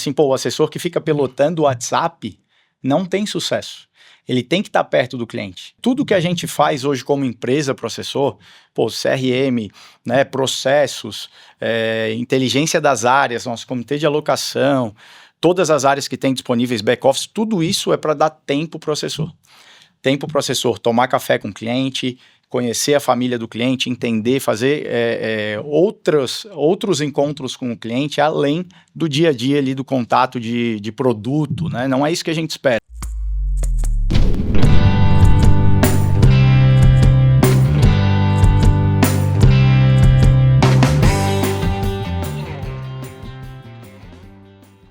assim, pô, o assessor que fica pilotando o WhatsApp não tem sucesso. Ele tem que estar perto do cliente. Tudo que a gente faz hoje como empresa para o assessor, pô, CRM, né, processos, inteligência das áreas, nosso comitê de alocação, todas as áreas que tem disponíveis, back-office, tudo isso é para dar tempo para o assessor. Tempo para o assessor tomar café com o cliente, conhecer a família do cliente, entender, fazer outros encontros com o cliente, além do dia a dia ali, do contato de produto, né? Não é isso que a gente espera.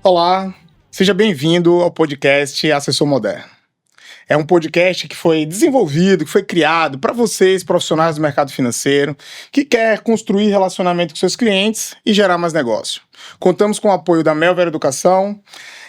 Olá, seja bem-vindo ao podcast Assessor Moderno. É um podcast que foi desenvolvido, que foi criado para vocês, profissionais do mercado financeiro, que quer construir relacionamento com seus clientes e gerar mais negócio. Contamos com o apoio da Melver Educação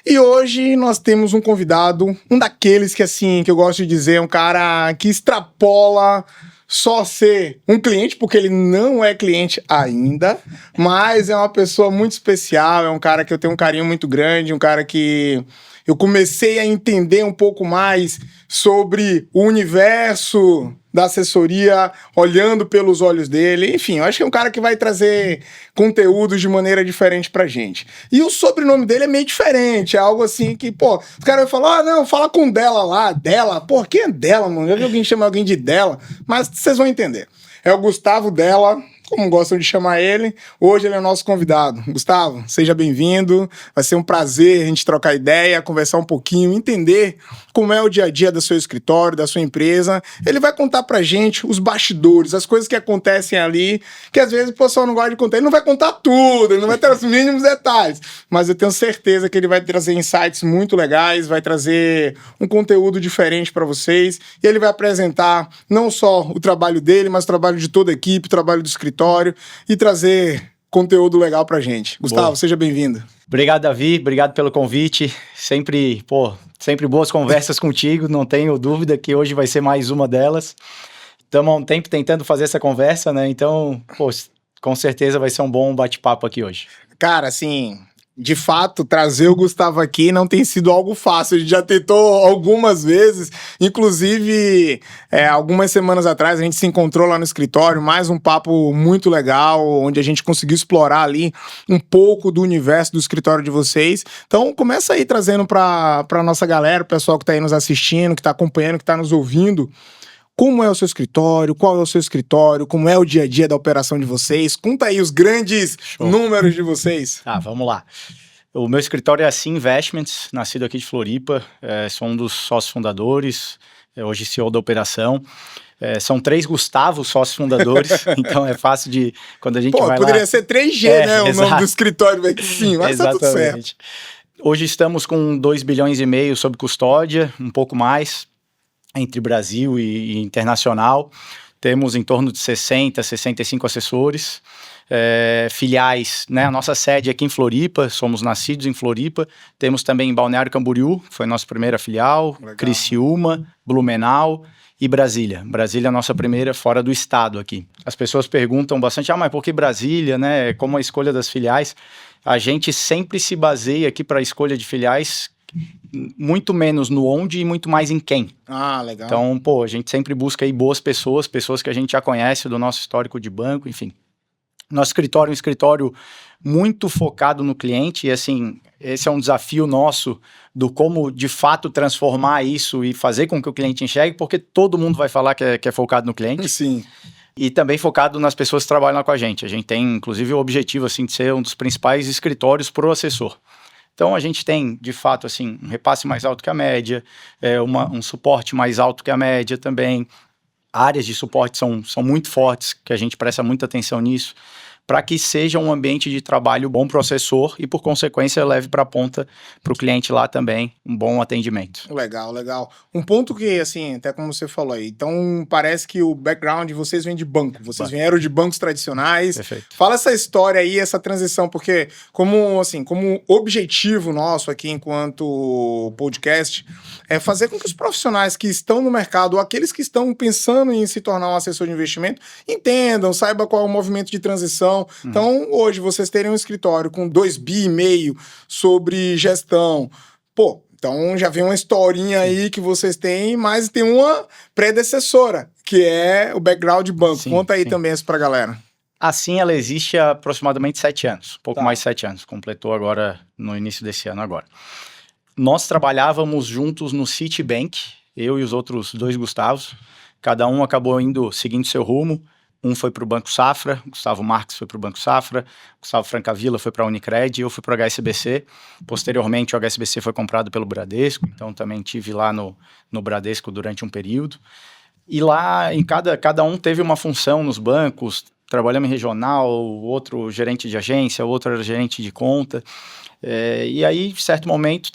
e hoje nós temos um convidado, um daqueles que, assim, que eu gosto de dizer, um cara que extrapola só ser um cliente, porque ele não é cliente ainda, mas é uma pessoa muito especial, é um cara que eu tenho um carinho muito grande, um cara que eu comecei a entender um pouco mais sobre o universo da assessoria, olhando pelos olhos dele. Enfim, eu acho que é um cara que vai trazer conteúdos de maneira diferente pra gente. E o sobrenome dele é meio diferente, é algo assim que, pô, o cara vai falar, não, fala com Dela lá, Dela, pô, quem é Dela, mano? Já vi alguém chamar alguém de Dela, mas vocês vão entender. É o Gustavo Della, como gostam de chamar ele. Hoje ele é o nosso convidado. Gustavo, seja bem-vindo. Vai ser um prazer a gente trocar ideia, conversar um pouquinho, entender como é o dia a dia do seu escritório, da sua empresa. Ele vai contar pra gente os bastidores, as coisas que acontecem ali, que às vezes o pessoal não gosta de contar. Ele não vai contar tudo, ele não vai ter os mínimos detalhes, mas eu tenho certeza que ele vai trazer insights muito legais, vai trazer um conteúdo diferente para vocês, e ele vai apresentar não só o trabalho dele, mas o trabalho de toda a equipe, o trabalho do escritório, e trazer conteúdo legal pra gente. Gustavo, Boa. Seja bem-vindo. Obrigado, Davi. Obrigado pelo convite. Sempre boas conversas contigo. Não tenho dúvida que hoje vai ser mais uma delas. Estamos há um tempo tentando fazer essa conversa, né? Então, com certeza vai ser um bom bate-papo aqui hoje. Cara, assim, de fato, trazer o Gustavo aqui não tem sido algo fácil. A gente já tentou algumas vezes, inclusive algumas semanas atrás a gente se encontrou lá no escritório, mais um papo muito legal, onde a gente conseguiu explorar ali um pouco do universo do escritório de vocês. Então começa aí trazendo para nossa galera, o pessoal que está aí nos assistindo, que está acompanhando, que está nos ouvindo. Como é o seu escritório? Qual é o seu escritório? Como é o dia a dia da operação de vocês? Conta aí os grandes números de vocês. Vamos lá. O meu escritório é a Assim Investments, nascido aqui de Floripa. Sou um dos sócios fundadores, hoje CEO da operação. São 3 Gustavos, sócios fundadores, então é fácil de... Quando a gente vai poderia lá... ser 3G, né? O nome do escritório, sim, mas tá tudo certo. Hoje estamos com 2,5 bilhões sob custódia, um pouco mais, entre Brasil e internacional. Temos em torno de 60, 65 assessores, filiais, né? A nossa sede é aqui em Floripa, somos nascidos em Floripa. Temos também em Balneário Camboriú, foi nossa primeira filial, legal. Criciúma, Blumenau e Brasília. Brasília é a nossa primeira fora do estado aqui. As pessoas perguntam bastante, mas por que Brasília, né? Como a escolha das filiais? A gente sempre se baseia aqui para a escolha de filiais muito menos no onde e muito mais em quem. Legal. Então, a gente sempre busca aí boas pessoas que a gente já conhece do nosso histórico de banco, enfim. Nosso escritório é um escritório muito focado no cliente e, assim, esse é um desafio nosso do como, de fato, transformar isso e fazer com que o cliente enxergue, porque todo mundo vai falar que é focado no cliente. Sim. E também focado nas pessoas que trabalham lá com a gente. A gente tem, inclusive, o objetivo, assim, de ser um dos principais escritórios para o assessor. Então, a gente tem, de fato, assim, um repasse mais alto que a média, um suporte mais alto que a média também. Áreas de suporte são muito fortes, que a gente presta muita atenção nisso, para que seja um ambiente de trabalho bom para o assessor e, por consequência, leve para a ponta para o cliente lá também um bom atendimento. Legal, legal. Um ponto que, assim, até como você falou aí, então parece que o background de vocês vem de banco, vocês vieram de bancos tradicionais. Perfeito. Fala essa história aí, essa transição, porque como objetivo nosso aqui enquanto podcast é fazer com que os profissionais que estão no mercado, ou aqueles que estão pensando em se tornar um assessor de investimento, entendam, saibam qual é o movimento de transição, gestão. Então, hoje, vocês terem um escritório com 2,5 bi sobre gestão, pô, então já vem uma historinha aí que vocês têm, mas tem uma predecessora, que é o background de banco. Sim, Conta aí sim. também isso pra galera. Assim, ela existe há aproximadamente 7 anos, pouco Tá. mais de 7 anos, completou agora no início desse ano agora. Nós trabalhávamos juntos no Citibank, eu e os outros 2 Gustavos, cada um acabou seguindo seu rumo. Um foi para o Banco Safra, Gustavo Marques foi para o Banco Safra, Gustavo Francavilla foi para a Unicred e eu fui para o HSBC. Posteriormente, o HSBC foi comprado pelo Bradesco, então também tive lá no Bradesco durante um período. E lá, cada um teve uma função nos bancos, trabalhamos em regional, outro gerente de agência, outro era gerente de conta. E aí, em certo momento,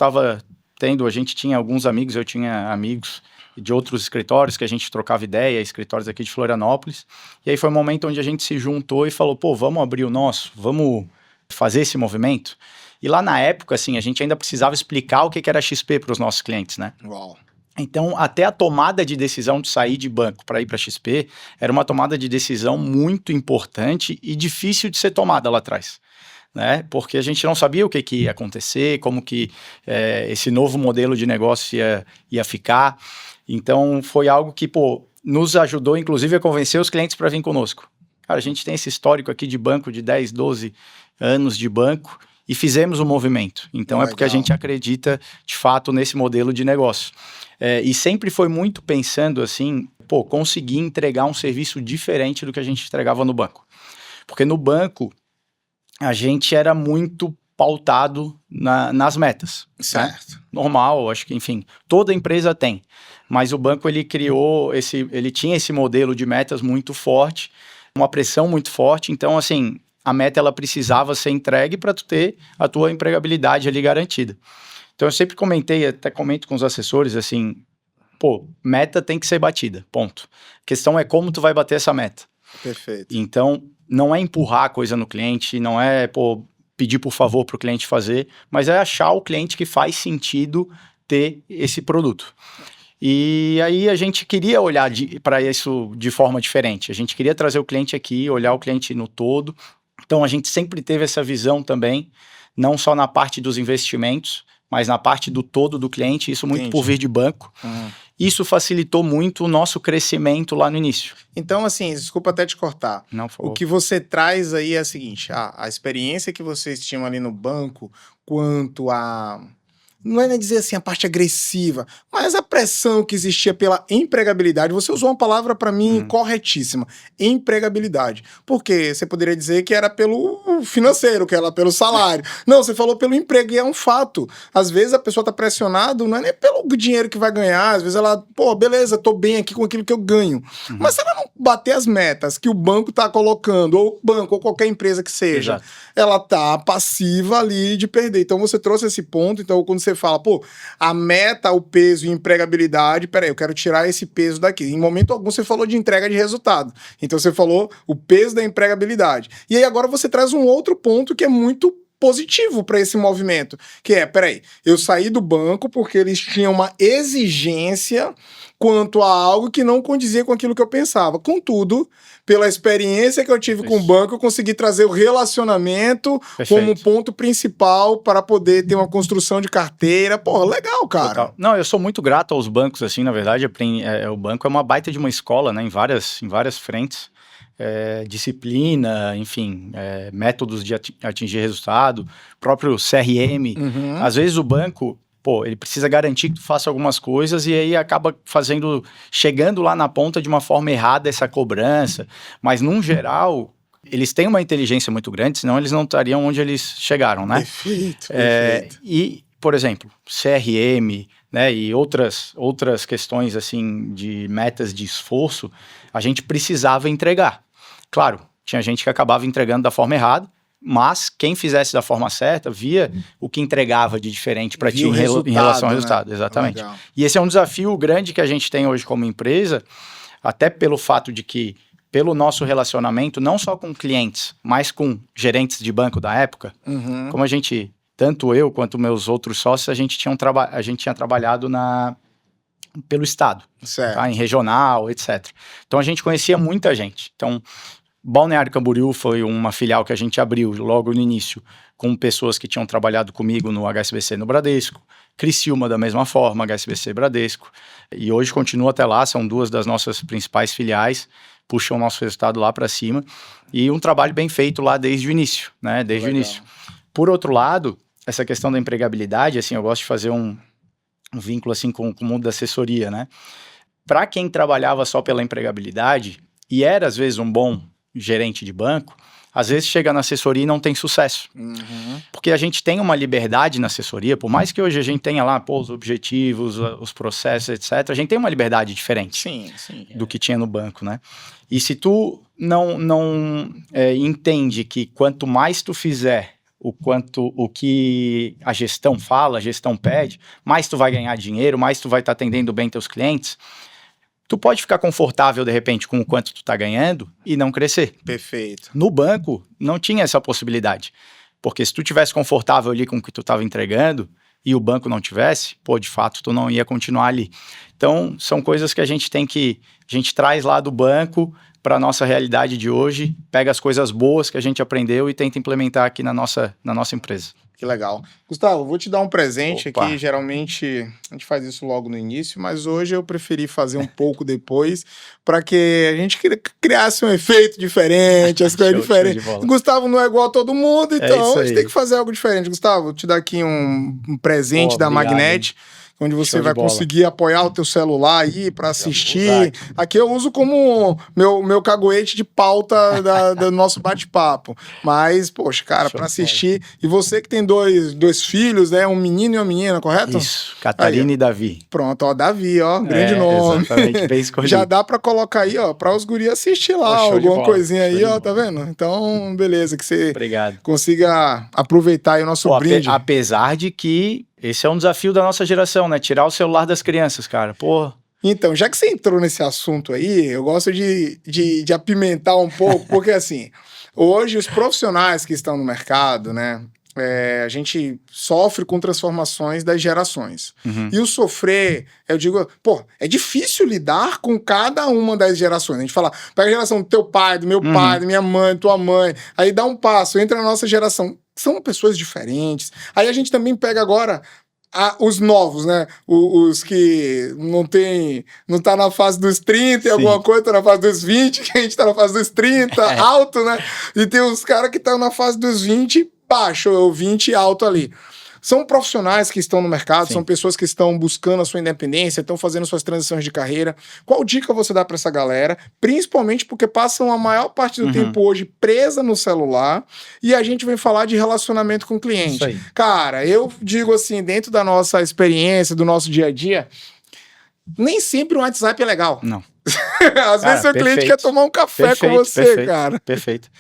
a gente tinha alguns amigos, eu tinha amigos de outros escritórios que a gente trocava ideia, escritórios aqui de Florianópolis. E aí foi um momento onde a gente se juntou e falou, pô, vamos abrir o nosso, vamos fazer esse movimento. E lá na época, assim, a gente ainda precisava explicar o que era XP para os nossos clientes, né? Uau. Então, até a tomada de decisão de sair de banco para ir para XP era uma tomada de decisão muito importante e difícil de ser tomada lá atrás, né? Porque a gente não sabia o que ia acontecer, como que esse novo modelo de negócio ia ficar. Então, foi algo que, pô, nos ajudou, inclusive, a convencer os clientes para vir conosco. Cara, a gente tem esse histórico aqui de banco de 10, 12 anos de banco e fizemos o movimento. Então, Legal. É porque a gente acredita, de fato, nesse modelo de negócio. E sempre foi muito pensando assim, pô, conseguir entregar um serviço diferente do que a gente entregava no banco. Porque no banco, a gente era muito pautado nas metas. Certo. Né? Normal, acho que, enfim, toda empresa tem. Mas o banco, ele tinha esse modelo de metas muito forte, uma pressão muito forte. Então, assim, a meta, ela precisava ser entregue para tu ter a tua empregabilidade ali garantida. Então, eu sempre até comento com os assessores, assim, pô, meta tem que ser batida, ponto. A questão é como tu vai bater essa meta. Perfeito. Então, não é empurrar a coisa no cliente, não é, pô, pedir por favor para o cliente fazer, mas é achar o cliente que faz sentido ter esse produto. E aí a gente queria olhar para isso de forma diferente. A gente queria trazer o cliente aqui, olhar o cliente no todo. Então, a gente sempre teve essa visão também, não só na parte dos investimentos, mas na parte do todo do cliente, isso muito por vir de banco. Isso facilitou muito o nosso crescimento lá no início. Então, assim, desculpa até te cortar. Não, por favor. O que você traz aí é a seguinte, a experiência que vocês tinham ali no banco, quanto a... Não é nem dizer assim a parte agressiva, mas a pressão que existia pela empregabilidade. Você usou uma palavra para mim corretíssima, empregabilidade. Porque você poderia dizer que era pelo financeiro, que era pelo salário. Não, você falou pelo emprego e é um fato. Às vezes a pessoa tá pressionada, não é nem pelo dinheiro que vai ganhar, às vezes ela, pô, beleza, tô bem aqui com aquilo que eu ganho. Mas se ela não bater as metas que o banco tá colocando, ou o banco, ou qualquer empresa que seja, Exato. ela tá passiva ali de perder. Então você trouxe esse ponto, então quando você fala, pô, a meta, o peso e empregabilidade, peraí, eu quero tirar esse peso daqui. Em momento algum você falou de entrega de resultado. Então você falou o peso da empregabilidade. E aí agora você traz um outro ponto que é muito positivo para esse movimento, que é, peraí, eu saí do banco porque eles tinham uma exigência quanto a algo que não condizia com aquilo que eu pensava. Contudo, pela experiência que eu tive com o banco, eu consegui trazer o relacionamento como ponto principal para poder ter uma construção de carteira. Pô, legal, cara. Total. Não, eu sou muito grato aos bancos, assim, na verdade, o banco é uma baita de uma escola, né, em várias frentes. Disciplina, enfim, métodos de atingir resultado, próprio CRM. Às vezes o banco, pô, ele precisa garantir que tu faça algumas coisas e aí acaba chegando lá na ponta de uma forma errada essa cobrança, mas num geral, eles têm uma inteligência muito grande, senão eles não estariam onde eles chegaram, né? Perfeito. E, por exemplo, CRM, né, e outras questões, assim, de metas de esforço, a gente precisava entregar. Claro, tinha gente que acabava entregando da forma errada, mas quem fizesse da forma certa via o que entregava de diferente para ti em relação ao resultado. Né? Exatamente. Legal. E esse é um desafio grande que a gente tem hoje como empresa, até pelo fato de que, pelo nosso relacionamento, não só com clientes, mas com gerentes de banco da época, como tanto eu quanto meus outros sócios, a gente tinha trabalhado pelo estado, tá? Em regional, etc. Então a gente conhecia muita gente. Então, Balneário Camboriú foi uma filial que a gente abriu logo no início, com pessoas que tinham trabalhado comigo no HSBC no Bradesco. Criciúma da mesma forma, HSBC Bradesco. E hoje continua até lá, são 2 das nossas principais filiais, puxam o nosso resultado lá para cima. E um trabalho bem feito lá desde o início, né? Desde o início. Por outro lado, essa questão da empregabilidade, assim, eu gosto de fazer um vínculo assim com o mundo da assessoria, né? Para quem trabalhava só pela empregabilidade, e era às vezes um bom gerente de banco, às vezes chega na assessoria e não tem sucesso. Porque a gente tem uma liberdade na assessoria, por mais que hoje a gente tenha lá os objetivos, os processos, etc., a gente tem uma liberdade diferente do que tinha no banco, né? E se tu não entende que quanto mais tu fizer o que a gestão fala, a gestão pede, mais tu vai ganhar dinheiro, mais tu vai estar atendendo bem teus clientes, tu pode ficar confortável, de repente, com o quanto tu tá ganhando e não crescer. Perfeito. No banco, não tinha essa possibilidade. Porque se tu tivesse confortável ali com o que tu estava entregando e o banco não tivesse, de fato, tu não ia continuar ali. Então, são coisas que a gente traz lá do banco para a nossa realidade de hoje, pega as coisas boas que a gente aprendeu e tenta implementar aqui na nossa empresa. Que legal. Gustavo, vou te dar um presente aqui. Geralmente a gente faz isso logo no início, mas hoje eu preferi fazer um pouco depois para que a gente criasse um efeito diferente, as coisas diferentes. Gustavo não é igual a todo mundo, então a gente tem que fazer algo diferente. Gustavo, vou te dar aqui um presente da Magnet, onde você vai conseguir apoiar o teu celular aí para assistir. Aqui eu uso como meu caguete de pauta do nosso bate-papo. Mas, poxa, cara, para assistir. E você que tem dois filhos, né? Um menino e uma menina, correto? Isso, Catarina e Davi. Pronto, Davi, grande nome. Exatamente, bem escolhido. Já dá para colocar aí, para os guris assistir lá, alguma coisinha aí, tá vendo? Então, beleza, que você consiga aproveitar aí o nosso brinde. Apesar de que esse é um desafio da nossa geração, né? Tirar o celular das crianças, cara. Então, já que você entrou nesse assunto aí, eu gosto de apimentar um pouco, porque assim, hoje os profissionais que estão no mercado, né? A gente sofre com transformações das gerações. E o sofrer, eu digo, é difícil lidar com cada uma das gerações. A gente fala, pega a geração do teu pai, do meu pai, da minha mãe, tua mãe, aí dá um passo, entra na nossa geração. São pessoas diferentes. Aí a gente também pega agora os novos, né? Os que não tá na fase dos 30 e alguma coisa, tá na fase dos 20, que a gente tá na fase dos 30, alto, né? E tem os caras que estão na fase dos 20, baixo, ou 20 alto ali. São profissionais que estão no mercado, são pessoas que estão buscando a sua independência, estão fazendo suas transições de carreira. Qual dica você dá para essa galera? Principalmente porque passam a maior parte do tempo hoje presa no celular e a gente vem falar de relacionamento com o cliente. Cara, eu digo assim, dentro da nossa experiência, do nosso dia a dia, nem sempre o WhatsApp é legal. Não. Às vezes seu cliente quer tomar um café com você, cara. Perfeito.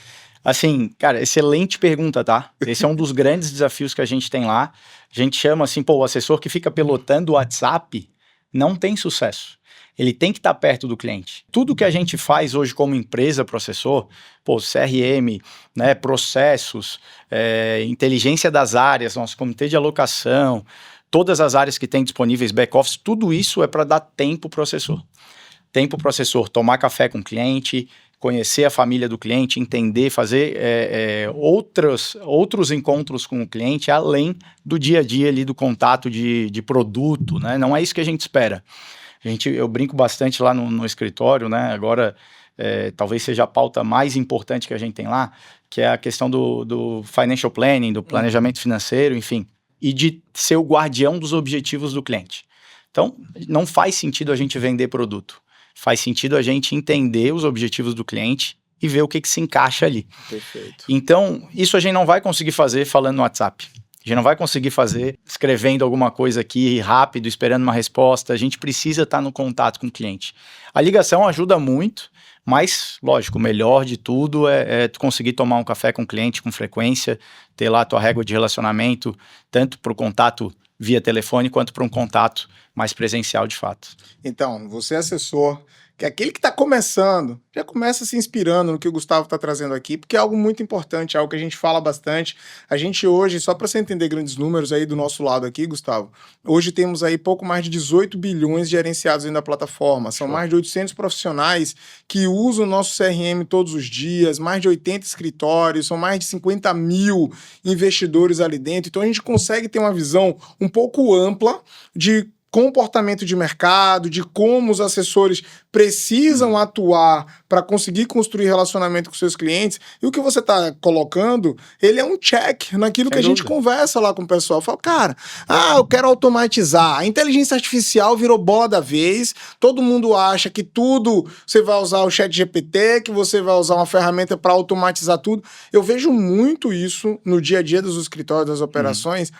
Assim, cara, excelente pergunta, tá? Esse é um dos grandes desafios que a gente tem lá. A gente chama assim, o assessor que fica pilotando o WhatsApp não tem sucesso. Ele tem que estar perto do cliente. Tudo que a gente faz hoje como empresa pro assessor, CRM, né, processos, inteligência das áreas, nosso comitê de alocação, todas as áreas que tem disponíveis, back-office, tudo isso é para dar tempo pro assessor. Tempo pro assessor tomar café com o cliente, conhecer a família do cliente, entender, fazer outros encontros com o cliente, além do dia a dia ali do contato de produto, né? Não é isso que a gente espera. Eu brinco bastante lá no escritório, né? Agora, talvez seja a pauta mais importante que a gente tem lá, que é a questão do financial planning, do planejamento financeiro, enfim, e de ser o guardião dos objetivos do cliente. Então, não faz sentido a gente vender produto. Faz sentido a gente entender os objetivos do cliente e ver o que se encaixa ali. Perfeito. Então, isso a gente não vai conseguir fazer falando no WhatsApp. A gente não vai conseguir fazer escrevendo alguma coisa aqui rápido, esperando uma resposta. A gente precisa estar no contato com o cliente. A ligação ajuda muito, mas, lógico, o melhor de tudo é tu conseguir tomar um café com o cliente com frequência, ter lá a tua régua de relacionamento, tanto para o contato via telefone, quanto para um contato mais presencial de fato. Então, você assessor que é aquele que está começando, já começa se inspirando no que o Gustavo está trazendo aqui, porque é algo muito importante, é algo que a gente fala bastante. A gente hoje, só para você entender grandes números aí do nosso lado aqui, Gustavo, hoje temos aí pouco mais de 18 bilhões gerenciados dentro da plataforma. São mais de 800 profissionais que usam o nosso CRM todos os dias, mais de 80 escritórios, são mais de 50 mil investidores ali dentro. Então a gente consegue ter uma visão um pouco ampla de comportamento de mercado, de como os assessores precisam atuar para conseguir construir relacionamento com seus clientes. E o que você está colocando, ele é um check naquilo que a gente conversa lá com o pessoal. Fala, cara, eu quero automatizar. A inteligência artificial virou bola da vez. Todo mundo acha que tudo você vai usar o ChatGPT, que você vai usar uma ferramenta para automatizar tudo. Eu vejo muito isso no dia a dia dos escritórios, das operações.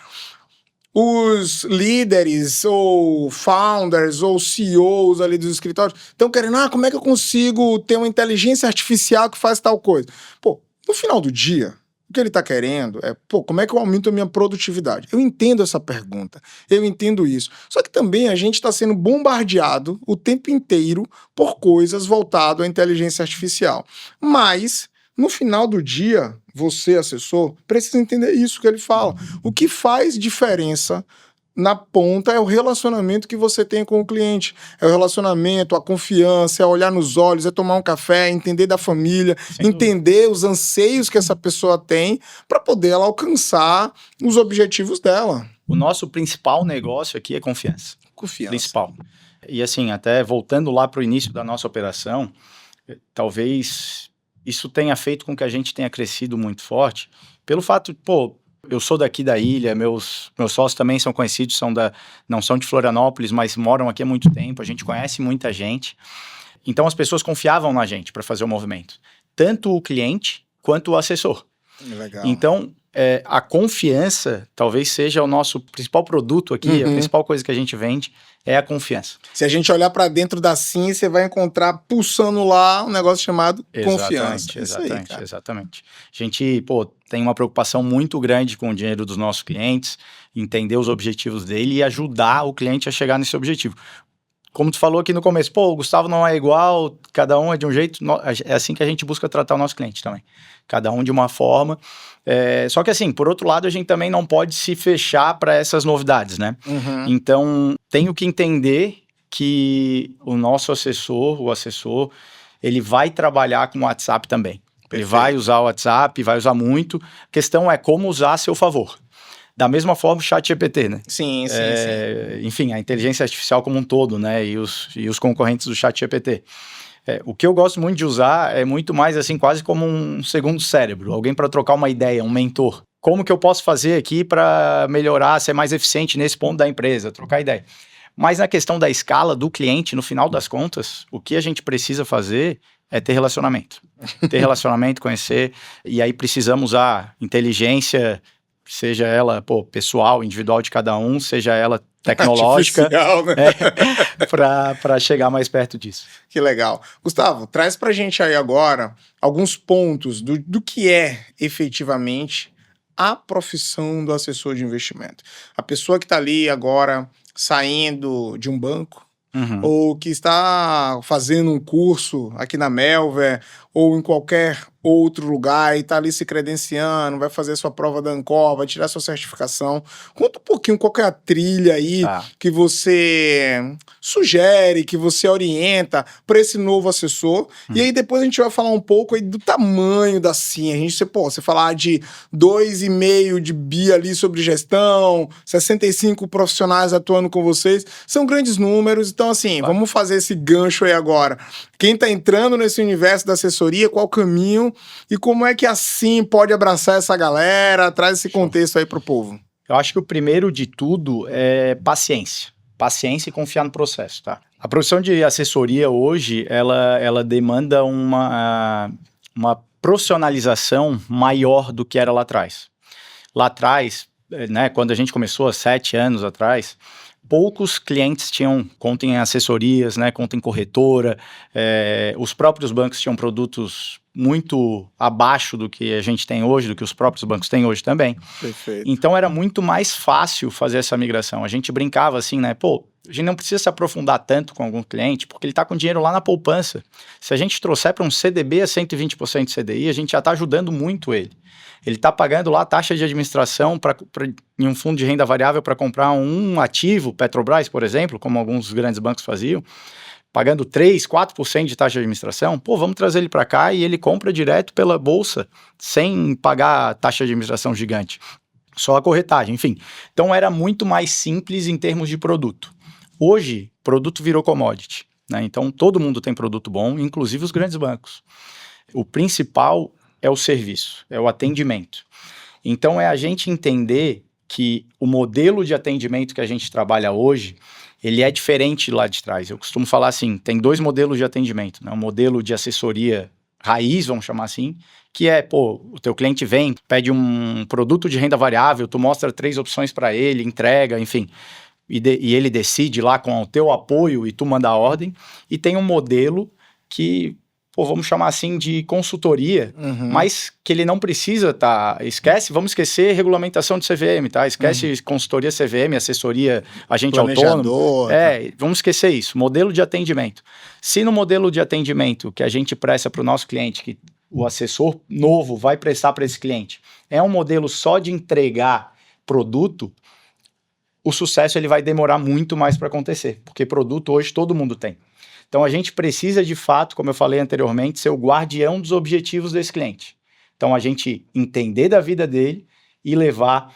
Os líderes, ou founders, ou CEOs ali dos escritórios estão querendo, como é que eu consigo ter uma inteligência artificial que faz tal coisa? Pô, no final do dia, o que ele está querendo é, como é que eu aumento a minha produtividade? Eu entendo essa pergunta, eu entendo isso. Só que também a gente está sendo bombardeado o tempo inteiro por coisas voltadas à inteligência artificial. Mas, no final do dia, você, assessor, precisa entender isso que ele fala. O que faz diferença na ponta é o relacionamento que você tem com o cliente. É o relacionamento, a confiança, é olhar nos olhos, é tomar um café, entender da família, entender os anseios que essa pessoa tem para poder ela alcançar os objetivos dela. O nosso principal negócio aqui é confiança. Confiança. Principal. E assim, até voltando lá para o início da nossa operação, talvez isso tenha feito com que a gente tenha crescido muito forte, pelo fato, eu sou daqui da ilha, meus sócios também são conhecidos, não são de Florianópolis, mas moram aqui há muito tempo, a gente conhece muita gente, então as pessoas confiavam na gente para fazer o movimento, tanto o cliente quanto o assessor. Legal. Então, a confiança talvez seja o nosso principal produto aqui, a principal coisa que a gente vende é a confiança. Se a gente olhar para dentro da SIM, você vai encontrar pulsando lá um negócio chamado confiança. Exatamente. A gente, tem uma preocupação muito grande com o dinheiro dos nossos clientes, entender os objetivos dele e ajudar o cliente a chegar nesse objetivo. Como tu falou aqui no começo, o Gustavo não é igual, cada um é de um jeito, é assim que a gente busca tratar o nosso cliente também. Cada um de uma forma. Só que assim, por outro lado, a gente também não pode se fechar para essas novidades, né? Então, tenho que entender que o nosso assessor, ele vai trabalhar com o WhatsApp também. Perfeito. Ele vai usar o WhatsApp, vai usar muito. A questão é como usar a seu favor. Da mesma forma o ChatGPT, né? Sim. Enfim, a inteligência artificial como um todo, né? E os concorrentes do ChatGPT. O que eu gosto muito de usar é muito mais assim, quase como um segundo cérebro. Alguém para trocar uma ideia, um mentor. Como que eu posso fazer aqui para melhorar, ser mais eficiente nesse ponto da empresa? Trocar ideia. Mas na questão da escala do cliente, no final das contas, o que a gente precisa fazer é ter relacionamento. Ter relacionamento, conhecer. E aí precisamos usar inteligência, seja ela pessoal, individual de cada um, seja ela tecnológica, né? Para chegar mais perto disso. Que legal. Gustavo, traz para a gente aí agora alguns pontos do que é efetivamente a profissão do assessor de investimento. A pessoa que está ali agora saindo de um banco, ou que está fazendo um curso aqui na Melver, ou em qualquer outro lugar e está ali se credenciando, vai fazer sua prova da Ancor, vai tirar sua certificação. Conta um pouquinho qual que é a trilha aí que você sugere, que você orienta para esse novo assessor. E aí depois a gente vai falar um pouco aí do tamanho da SIM. Você falar de 2,5 de bi ali sobre gestão, 65 profissionais atuando com vocês, são grandes números. Então assim, vamos fazer esse gancho aí agora. Quem está entrando nesse universo da assessoria, qual o caminho e como é que a SIM pode abraçar essa galera, traz esse contexto aí para o povo. Eu acho que o primeiro de tudo é paciência. Paciência e confiar no processo, tá? A profissão de assessoria hoje, ela demanda uma profissionalização maior do que era lá atrás. Lá atrás, né, quando a gente começou há 7 anos atrás, poucos clientes tinham conta em assessorias, né, conta em corretora, os próprios bancos tinham produtos muito abaixo do que a gente tem hoje, do que os próprios bancos têm hoje também. Perfeito. Então era muito mais fácil fazer essa migração. A gente brincava assim, né, A gente não precisa se aprofundar tanto com algum cliente, porque ele está com dinheiro lá na poupança. Se a gente trouxer para um CDB a 120% de CDI, a gente já está ajudando muito ele. Ele está pagando lá a taxa de administração em um fundo de renda variável para comprar um ativo, Petrobras, por exemplo, como alguns grandes bancos faziam, pagando 3%, 4% de taxa de administração. Pô, vamos trazer ele para cá e ele compra direto pela bolsa, sem pagar taxa de administração gigante. Só a corretagem, enfim. Então era muito mais simples em termos de produto. Hoje, produto virou commodity, né? Então todo mundo tem produto bom, inclusive os grandes bancos. O principal é o serviço, é o atendimento. Então é a gente entender que o modelo de atendimento que a gente trabalha hoje, ele é diferente lá de trás. Eu costumo falar assim, tem 2 modelos de atendimento, né? Um modelo de assessoria raiz, vamos chamar assim, que é, o teu cliente vem, pede um produto de renda variável, tu mostra 3 opções para ele, entrega, enfim, e ele decide lá com o teu apoio e tu manda a ordem. E tem um modelo que, vamos chamar assim de consultoria, mas que ele não precisa, vamos esquecer regulamentação de CVM, tá? Esquece consultoria CVM, assessoria, agente autônomo. Vamos esquecer isso, modelo de atendimento. Se no modelo de atendimento que a gente presta para o nosso cliente, que o assessor novo vai prestar para esse cliente, é um modelo só de entregar produto, o sucesso ele vai demorar muito mais para acontecer, porque produto hoje todo mundo tem. Então, a gente precisa, de fato, como eu falei anteriormente, ser o guardião dos objetivos desse cliente. Então, a gente entender da vida dele e levar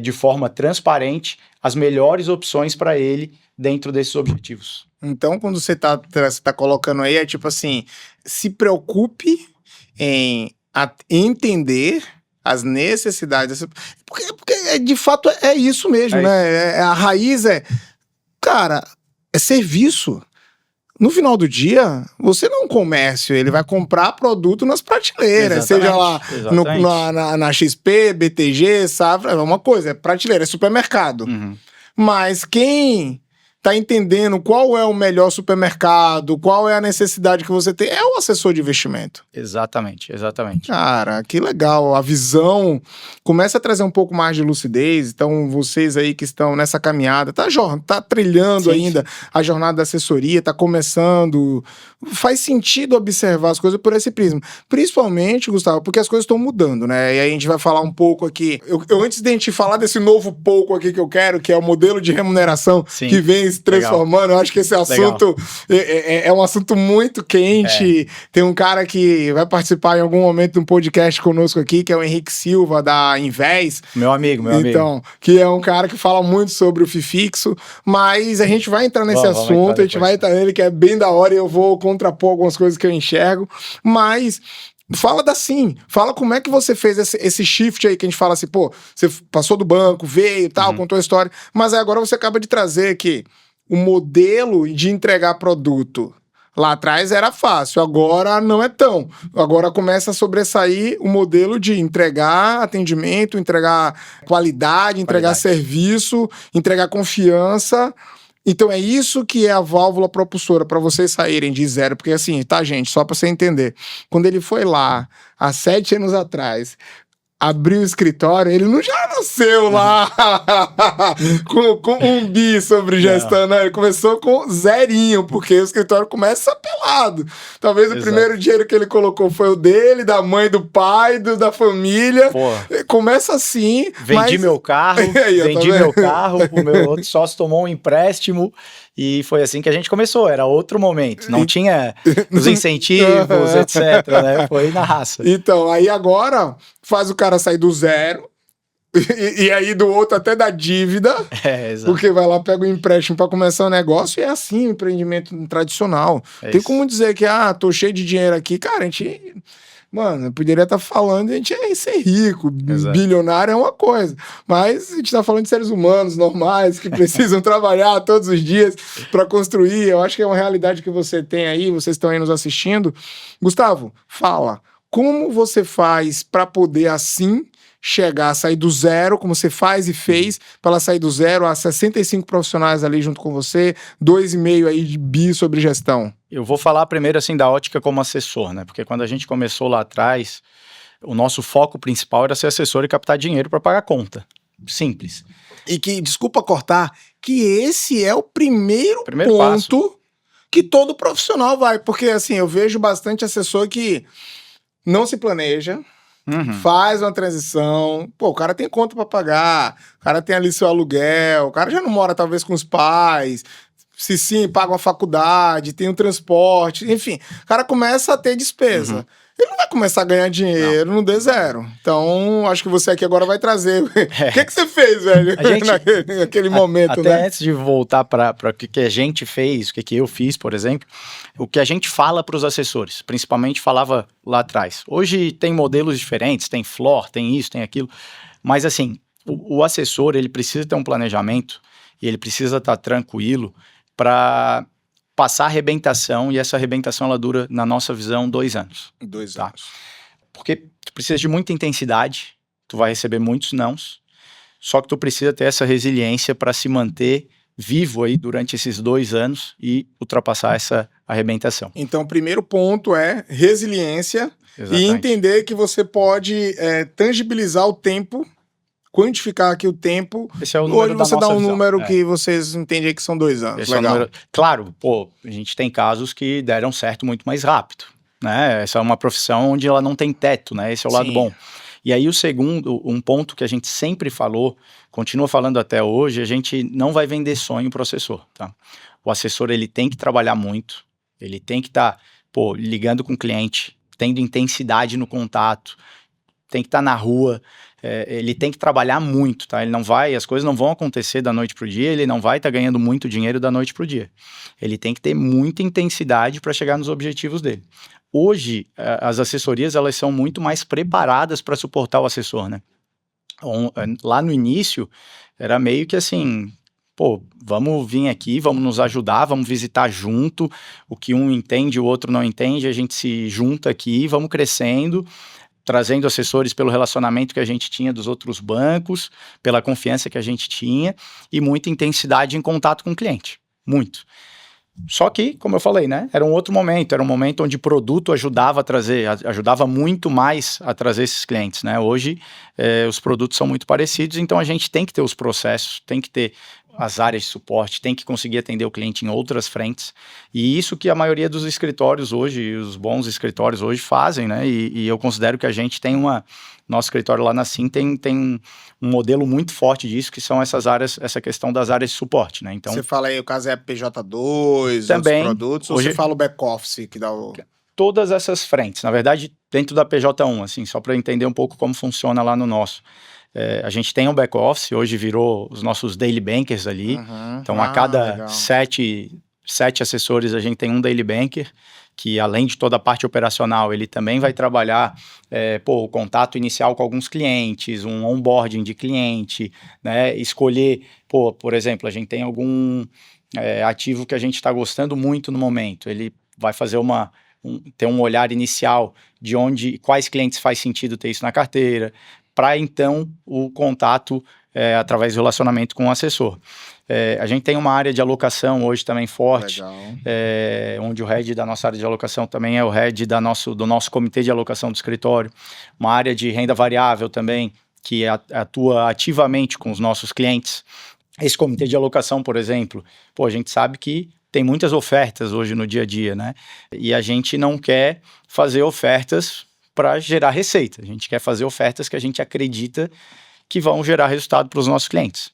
de forma transparente as melhores opções para ele dentro desses objetivos. Então, quando você tá colocando aí, é tipo assim, se preocupe em entender as necessidades. Porque de fato é isso mesmo, né? A raiz cara, é serviço. No final do dia, você não é um comércio, ele vai comprar produto nas prateleiras, seja lá na XP, BTG, Safra, é uma coisa, é prateleira, é supermercado. Mas quem tá entendendo qual é o melhor supermercado, qual é a necessidade que você tem, é o assessor de investimento. Exatamente. Cara, que legal. A visão começa a trazer um pouco mais de lucidez. Então, vocês aí que estão nessa caminhada, tá trilhando ainda a jornada da assessoria, tá começando. Faz sentido observar as coisas por esse prisma. Principalmente, Gustavo, porque as coisas estão mudando, né? E aí a gente vai falar um pouco aqui. Eu antes de a gente falar desse novo pouco aqui que eu quero, que é o modelo de remuneração que vem se transformando, eu acho que esse assunto é um assunto muito quente. Tem um cara que vai participar em algum momento de um podcast conosco aqui, que é o Henrique Silva, da Invés. Meu amigo. Então, que é um cara que fala muito sobre o FIFIXO, mas a gente vai entrar nesse assunto, a gente vai entrar nele, que é bem da hora, e eu vou contrapor algumas coisas que eu enxergo, mas fala como é que você fez esse shift aí, que a gente fala assim, você passou do banco, veio e tal, contou a história, mas aí agora você acaba de trazer que o modelo de entregar produto lá atrás era fácil, agora não é tão. Agora começa a sobressair o modelo de entregar atendimento, entregar qualidade, entregar serviço, entregar confiança. Então é isso que é a válvula propulsora para vocês saírem de zero. Porque assim, tá, gente, só para você entender. Quando ele foi lá, há 7 anos atrás, abriu o escritório, ele não já nasceu lá com um bi sobre gestão, né? Ele começou com 0, porque o escritório começa pelado. Talvez o primeiro dinheiro que ele colocou foi o dele, da mãe, do pai, da família. Começa assim. Vendi meu carro, o meu outro sócio tomou um empréstimo. E foi assim que a gente começou, era outro momento, não tinha os incentivos, etc, né? Foi na raça. Então, aí agora faz o cara sair do zero, e aí do outro até da dívida, porque vai lá, pega o empréstimo para começar o negócio, e é assim o empreendimento tradicional. Tem como dizer que, tô cheio de dinheiro aqui, cara, a gente... Mano, eu poderia estar falando de a gente ser rico, bilionário é uma coisa, mas a gente está falando de seres humanos normais que precisam trabalhar todos os dias para construir. Eu acho que é uma realidade que você tem aí, vocês estão aí nos assistindo. Gustavo, fala, como você faz para poder assim chegar, sair do zero, como você faz e fez, para ela sair do zero a 65 profissionais ali junto com você, 2,5 aí de bi sobre gestão? Eu vou falar primeiro assim da ótica como assessor, né? Porque quando a gente começou lá atrás, o nosso foco principal era ser assessor e captar dinheiro para pagar conta. simples. E que, desculpa cortar, que esse é o primeiro ponto passo que todo profissional vai. Porque, assim, eu vejo bastante assessor que não se planeja, faz uma transição, pô, o cara tem conta para pagar, o cara tem ali seu aluguel, o cara já não mora talvez com os pais, se sim, paga uma faculdade, tem um transporte, enfim, o cara começa a ter despesa. Ele não vai começar a ganhar dinheiro no D0. Então, acho que você aqui agora vai trazer. O que você fez, velho, naquele momento, até né? antes de voltar para o que a gente fez, o que eu fiz, por exemplo, o que a gente fala para os assessores, principalmente falava lá atrás. Hoje tem modelos diferentes, tem floor, tem isso, tem aquilo, mas assim, o assessor, ele precisa ter um planejamento e ele precisa estar tranquilo para passar a arrebentação, e essa arrebentação ela dura, na nossa visão, 2 anos. 2 anos. Porque tu precisa de muita intensidade, tu vai receber muitos nãos, só que tu precisa ter essa resiliência para se manter vivo aí durante esses 2 anos e ultrapassar essa arrebentação. Então, o primeiro ponto é resiliência. Exatamente. E entender que você pode tangibilizar o tempo, quantificar aqui o tempo. Esse é o número hoje você dá um visão. número que vocês entendem que são 2 anos. Esse legal. Claro, pô, a gente tem casos que deram certo muito mais rápido, né? Essa é uma profissão onde ela não tem teto, né? Esse é o lado bom. E aí o segundo, um ponto que a gente sempre falou, continua falando até hoje, a gente não vai vender sonho pro assessor, tá? O assessor, ele tem que trabalhar muito, ele tem que estar, ligando com o cliente, tendo intensidade no contato, tem que estar na rua, ele tem que trabalhar muito, tá? As coisas não vão acontecer da noite pro dia, ele não vai estar ganhando muito dinheiro da noite pro dia. Ele tem que ter muita intensidade para chegar nos objetivos dele. Hoje, as assessorias, elas são muito mais preparadas para suportar o assessor, né? Lá no início, era meio que assim, vamos vir aqui, vamos nos ajudar, vamos visitar junto, o que um entende, o outro não entende, a gente se junta aqui, vamos crescendo, trazendo assessores pelo relacionamento que a gente tinha dos outros bancos, pela confiança que a gente tinha e muita intensidade em contato com o cliente, muito. Só que, como eu falei, né, era um outro momento, era um momento onde produto ajudava muito mais a trazer esses clientes, né? Hoje, os produtos são muito parecidos, então a gente tem que ter os processos, tem que ter as áreas de suporte, tem que conseguir atender o cliente em outras frentes, e isso que a maioria dos escritórios hoje, os bons escritórios hoje fazem, né, e eu considero que a gente tem nosso escritório lá na Sim tem um modelo muito forte disso, que são essas áreas, essa questão das áreas de suporte, né, então... Você fala aí, o caso é PJ2, também, outros produtos, ou você fala o back-office que dá o... Todas essas frentes, na verdade, dentro da PJ1, assim, só para entender um pouco como funciona lá no nosso. A gente tem um back-office, hoje virou os nossos daily bankers ali, então a cada 7 assessores a gente tem um daily banker, que além de toda a parte operacional, ele também vai trabalhar o contato inicial com alguns clientes, um onboarding de cliente, né, escolher, por exemplo, a gente tem algum ativo que a gente está gostando muito no momento, ele vai fazer ter um olhar inicial de quais clientes faz sentido ter isso na carteira, para então o contato através do relacionamento com o assessor. A gente tem uma área de alocação hoje também forte, onde o head da nossa área de alocação também é o head do nosso comitê de alocação do escritório, uma área de renda variável também, que atua ativamente com os nossos clientes. Esse comitê de alocação, por exemplo, a gente sabe que tem muitas ofertas hoje no dia a dia, né? E a gente não quer fazer ofertas para gerar receita. A gente quer fazer ofertas que a gente acredita que vão gerar resultado para os nossos clientes.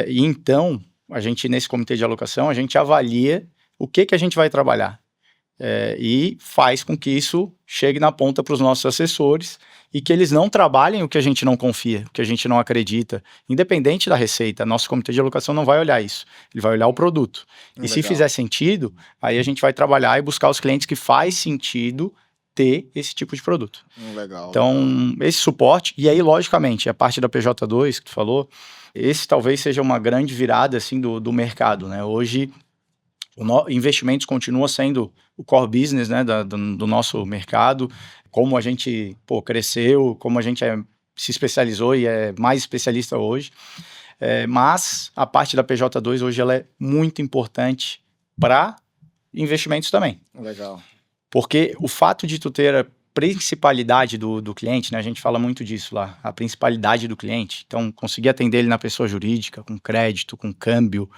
E então, a gente, nesse comitê de alocação, a gente avalia o que a gente vai trabalhar. E faz com que isso chegue na ponta para os nossos assessores e que eles não trabalhem o que a gente não confia, o que a gente não acredita. Independente da receita, nosso comitê de alocação não vai olhar isso. Ele vai olhar o produto. E se fizer sentido, aí a gente vai trabalhar e buscar os clientes que faz sentido ter esse tipo de produto. Legal. Então, esse suporte, e aí, logicamente, a parte da PJ2 que tu falou, esse talvez seja uma grande virada, assim, do mercado, né? Hoje, investimentos continua sendo o core business, né, do nosso mercado, como a gente, cresceu, como a gente se especializou e é mais especialista hoje, mas a parte da PJ2 hoje ela é muito importante para investimentos também. Legal. Porque o fato de tu ter principalidade do cliente, né? A gente fala muito disso lá, a principalidade do cliente. Então, conseguir atender ele na pessoa jurídica, com crédito, com câmbio,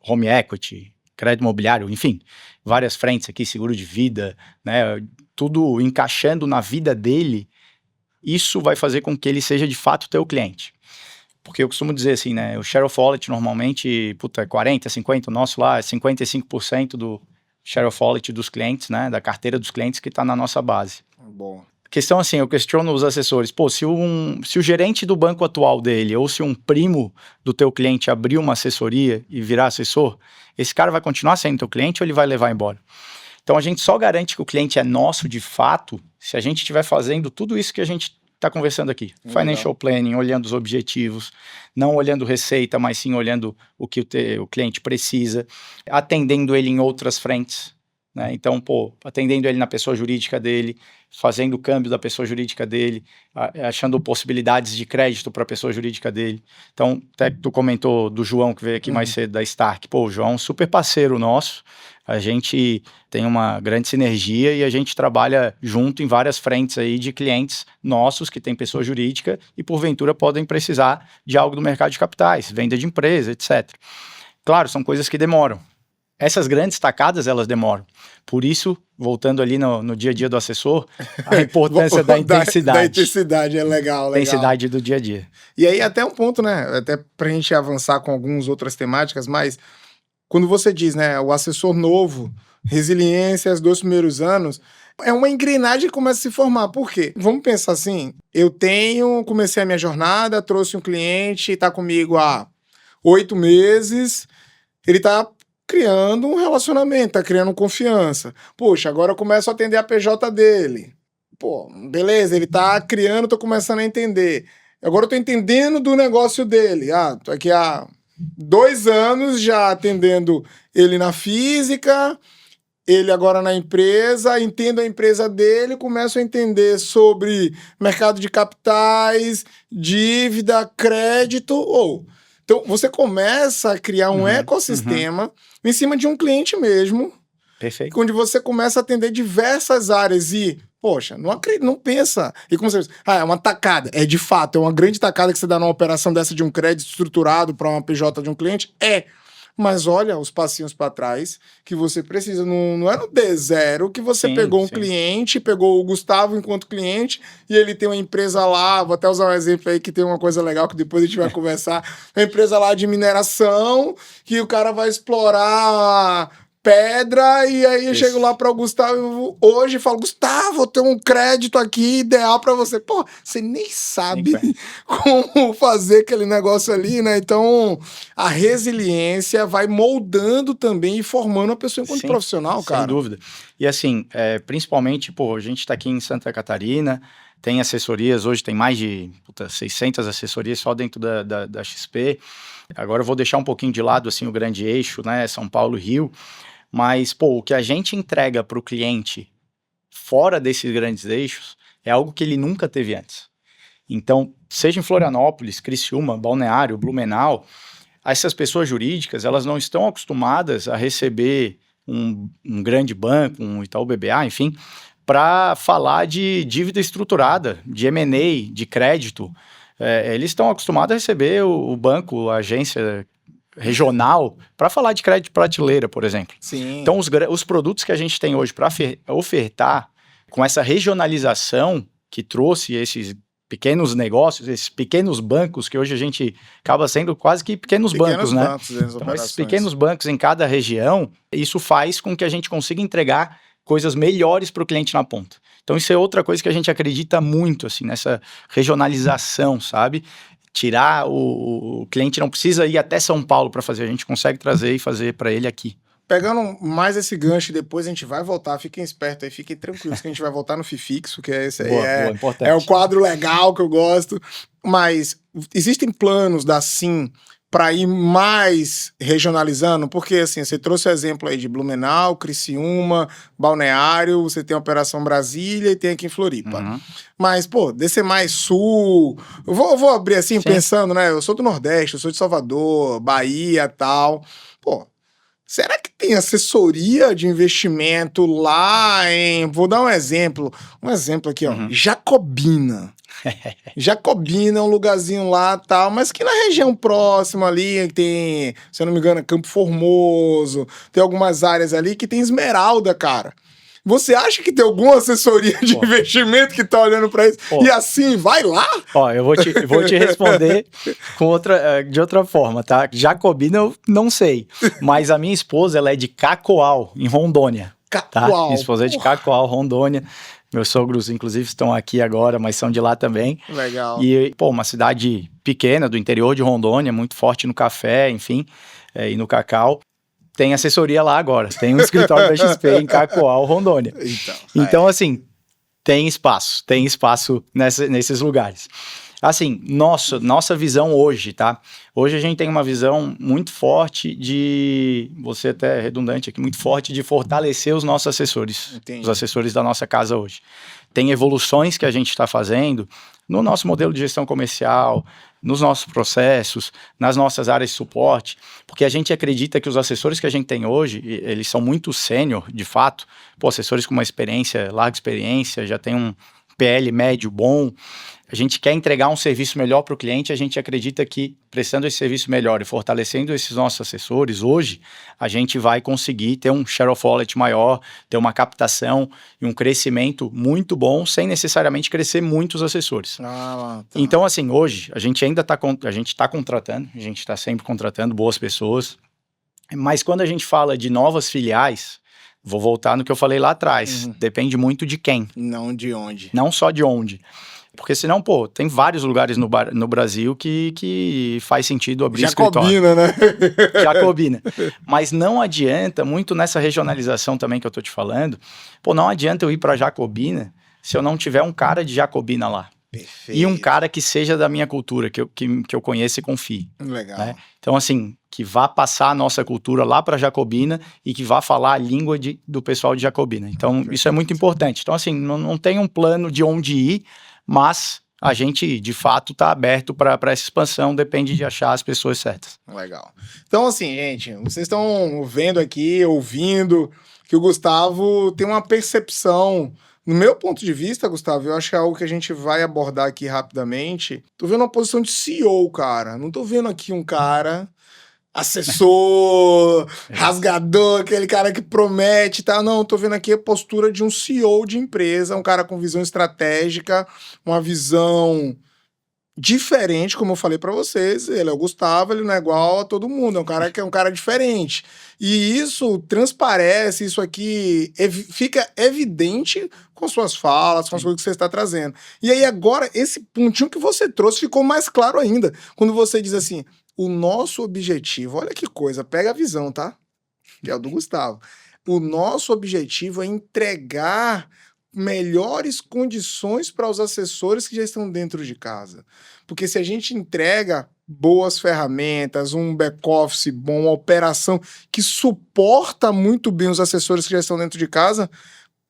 home equity, crédito imobiliário, enfim, várias frentes aqui, seguro de vida, né? Tudo encaixando na vida dele, isso vai fazer com que ele seja de fato teu cliente. Porque eu costumo dizer assim, né? O share of wallet normalmente, é 40, 50, o nosso lá é 55% do share of wallet dos clientes, né? Da carteira dos clientes que está na nossa base. Bom. Questão assim, eu questiono os assessores, se o gerente do banco atual dele, ou se um primo do teu cliente abrir uma assessoria e virar assessor, esse cara vai continuar sendo teu cliente ou ele vai levar embora? Então a gente só garante que o cliente é nosso de fato se a gente estiver fazendo tudo isso que a gente está conversando aqui. Financial planning, olhando os objetivos, não olhando receita, mas sim olhando o que o cliente precisa, atendendo ele em outras frentes, né? Então, atendendo ele na pessoa jurídica dele, fazendo o câmbio da pessoa jurídica dele, achando possibilidades de crédito para a pessoa jurídica dele. Então, até que tu comentou do João, que veio aqui mais cedo, da Stark. O João é um super parceiro nosso, a gente tem uma grande sinergia e a gente trabalha junto em várias frentes aí de clientes nossos que têm pessoa jurídica e, porventura, podem precisar de algo do mercado de capitais, venda de empresa, etc. Claro, são coisas que demoram. Essas grandes tacadas, elas demoram. Por isso, voltando ali no dia a dia do assessor, a importância da intensidade. Da intensidade, é legal. Intensidade do dia a dia. E aí, até um ponto, né? Até pra gente avançar com algumas outras temáticas, mas quando você diz, né? O assessor novo, resiliência, os 2 primeiros anos, é uma engrenagem que começa a se formar. Por quê? Vamos pensar assim, comecei a minha jornada, trouxe um cliente, tá comigo há 8 meses, ele tá criando um relacionamento, tá criando confiança. Poxa, agora eu começo a atender a PJ dele. Beleza, ele tá criando, tô começando a entender. Agora eu tô entendendo do negócio dele. Tô aqui há 2 anos já atendendo ele na física, ele agora na empresa, entendo a empresa dele, começo a entender sobre mercado de capitais, dívida, crédito, Então, você começa a criar um ecossistema em cima de um cliente mesmo. Perfeito. Onde você começa a atender diversas áreas e, poxa, não pensa. E como você diz, é uma tacada. É de fato, é uma grande tacada que você dá numa operação dessa de um crédito estruturado para uma PJ de um cliente. Mas olha os passinhos para trás que você precisa. Não é no D0 que você pegou um cliente, pegou o Gustavo enquanto cliente e ele tem uma empresa lá, vou até usar um exemplo aí que tem uma coisa legal que depois a gente vai conversar, uma empresa lá de mineração que o cara vai explorar pedra e aí eu chego lá para o Gustavo hoje e falo, Gustavo, eu tenho um crédito aqui ideal para você. Você nem sabe como fazer aquele negócio ali, né? Então, a resiliência vai moldando também e formando a pessoa enquanto profissional, cara. Sem dúvida. E assim, principalmente, a gente está aqui em Santa Catarina, tem assessorias, hoje tem mais de 600 assessorias só dentro da XP. Agora eu vou deixar um pouquinho de lado assim, o grande eixo, né? São Paulo e Rio. Mas, o que a gente entrega para o cliente fora desses grandes eixos é algo que ele nunca teve antes. Então, seja em Florianópolis, Criciúma, Balneário, Blumenau, essas pessoas jurídicas, elas não estão acostumadas a receber um grande banco, um Itaú BBA, enfim, para falar de dívida estruturada, de M&A, de crédito. Eles estão acostumados a receber o banco, a agência regional, para falar de crédito prateleira, por exemplo. Sim. Então, os produtos que a gente tem hoje para ofertar, com essa regionalização que trouxe esses pequenos negócios, esses pequenos bancos, que hoje a gente acaba sendo quase que pequenos bancos, né? Então, esses pequenos bancos em cada região, isso faz com que a gente consiga entregar coisas melhores para o cliente na ponta. Então, isso é outra coisa que a gente acredita muito, assim, nessa regionalização, sabe? Tirar o cliente não precisa ir até São Paulo para fazer, a gente consegue trazer e fazer para ele aqui. Pegando mais esse gancho, depois a gente vai voltar, fiquem espertos aí, fiquem tranquilos que a gente vai voltar no FIFIXO, que esse aí é um quadro legal que eu gosto, mas existem planos da Sim para ir mais regionalizando, porque assim, você trouxe o exemplo aí de Blumenau, Criciúma, Balneário, você tem a Operação Brasília e tem aqui em Floripa. Mas, descer mais sul, eu vou abrir assim, pensando, né, eu sou do Nordeste, eu sou de Salvador, Bahia, tal, Será que tem assessoria de investimento lá em... Vou dar um exemplo aqui, ó. Jacobina. Jacobina é um lugarzinho lá, tal, mas que na região próxima ali tem, se eu não me engano, Campo Formoso, tem algumas áreas ali que tem esmeralda, cara. Você acha que tem alguma assessoria de investimento que tá olhando para isso? E assim, vai lá? Ó, eu vou te responder de outra forma, tá? Jacobina eu não sei, mas a minha esposa, ela é de Cacoal, em Rondônia. Cacoal. Tá? Minha esposa é de Cacoal, Rondônia. Meus sogros, inclusive, estão aqui agora, mas são de lá também. Legal. E, uma cidade pequena, do interior de Rondônia, muito forte no café, enfim, e no cacau. Tem assessoria lá agora, tem um escritório da XP em Cacoal, Rondônia. Então, assim, tem espaço nesses lugares. Assim, nossa visão hoje, tá? Hoje a gente tem uma visão muito forte você até é redundante aqui, muito forte de fortalecer os nossos assessores. Entendi. Os assessores da nossa casa hoje. Tem evoluções que a gente está fazendo no nosso modelo de gestão comercial, nos nossos processos, nas nossas áreas de suporte, porque a gente acredita que os assessores que a gente tem hoje, eles são muito sênior, de fato, assessores com uma larga experiência, já tem um PL médio bom, a gente quer entregar um serviço melhor para o cliente, a gente acredita que prestando esse serviço melhor e fortalecendo esses nossos assessores, hoje a gente vai conseguir ter um share of wallet maior, ter uma captação e um crescimento muito bom, sem necessariamente crescer muitos assessores. Tá. Então, assim, hoje a gente ainda está contratando, a gente está sempre contratando boas pessoas, mas quando a gente fala de novas filiais, vou voltar no que eu falei lá atrás, depende muito de quem. Não de onde. Não só de onde. Porque senão, tem vários lugares no Brasil que faz sentido abrir escritório. Jacobina, né? Jacobina. Mas não adianta, muito nessa regionalização também que eu tô te falando, não adianta eu ir para Jacobina se eu não tiver um cara de Jacobina lá. Perfeito. E um cara que seja da minha cultura, que eu conheça e confie. Legal. Né? Então, assim, que vá passar a nossa cultura lá para Jacobina e que vá falar a língua do pessoal de Jacobina. Então, perfeito. Isso é muito importante. Então, assim, não tem um plano de onde ir, mas a gente, de fato, está aberto para essa expansão, depende de achar as pessoas certas. Legal. Então, assim, gente, vocês estão vendo aqui, ouvindo, que o Gustavo tem uma percepção. No meu ponto de vista, Gustavo, eu acho que é algo que a gente vai abordar aqui rapidamente. Tô vendo uma posição de CEO, cara. Não tô vendo aqui um cara assessor, rasgador, aquele cara que promete, tá? Não, tô vendo aqui a postura de um CEO de empresa, um cara com visão estratégica, uma visão diferente, como eu falei para vocês. Ele é o Gustavo, ele não é igual a todo mundo, é um cara que é um cara diferente. E isso transparece, isso aqui fica evidente com suas falas, com as coisas que você está trazendo. E aí agora, esse pontinho que você trouxe ficou mais claro ainda, quando você diz assim, o nosso objetivo, olha que coisa, pega a visão, tá? Que é o do Gustavo. O nosso objetivo é entregar melhores condições para os assessores que já estão dentro de casa. Porque se a gente entrega boas ferramentas, um back-office bom, uma operação que suporta muito bem os assessores que já estão dentro de casa,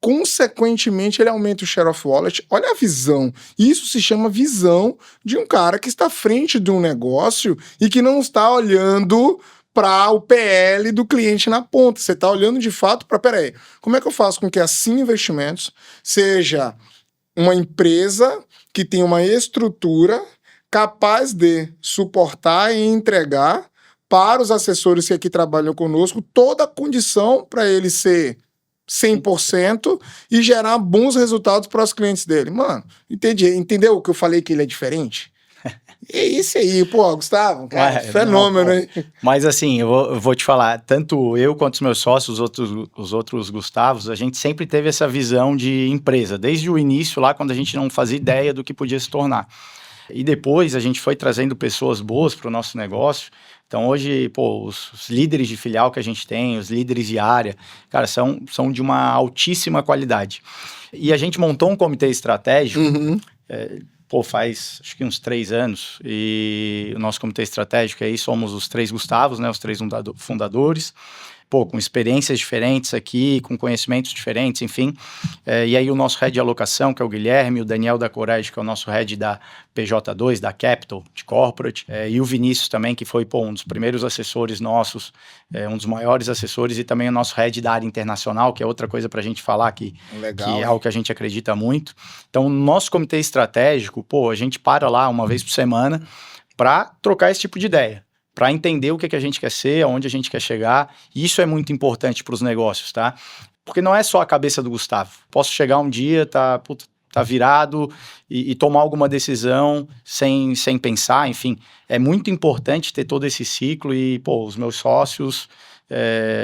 consequentemente, ele aumenta o share of wallet. Olha a visão. Isso se chama visão de um cara que está à frente de um negócio e que não está olhando para o PL do cliente na ponta. Você está olhando de fato para, peraí, como é que eu faço com que a Sim Investimentos seja uma empresa que tem uma estrutura capaz de suportar e entregar para os assessores que aqui trabalham conosco toda a condição para ele ser 100% e gerar bons resultados para os clientes dele. Mano, entendeu o que eu falei que ele é diferente? É isso aí, Gustavo, cara, fenômeno, hein? Mas assim, eu vou te falar, tanto eu quanto os meus sócios, os outros Gustavos, a gente sempre teve essa visão de empresa, desde o início lá, quando a gente não fazia ideia do que podia se tornar. E depois a gente foi trazendo pessoas boas para o nosso negócio. Então hoje, os líderes de filial que a gente tem, os líderes de área, cara, são de uma altíssima qualidade. E a gente montou um comitê estratégico, faz acho que uns 3 anos, e o nosso comitê estratégico aí somos os 3 Gustavos, né, os 3 fundadores, com experiências diferentes aqui, com conhecimentos diferentes, enfim. E aí o nosso head de alocação, que é o Guilherme, o Daniel da Corage, que é o nosso head da PJ2, da Capital, de Corporate, e o Vinícius também, que foi um dos primeiros assessores nossos, um dos maiores assessores, e também o nosso head da área internacional, que é outra coisa para a gente falar que é algo que a gente acredita muito. Então, no nosso comitê estratégico, a gente para lá uma vez por semana para trocar esse tipo de ideia, para entender o que a gente quer ser, aonde a gente quer chegar, e isso é muito importante para os negócios, tá? Porque não é só a cabeça do Gustavo. Posso chegar um dia, tá virado e tomar alguma decisão sem pensar, enfim. É muito importante ter todo esse ciclo e, os meus sócios,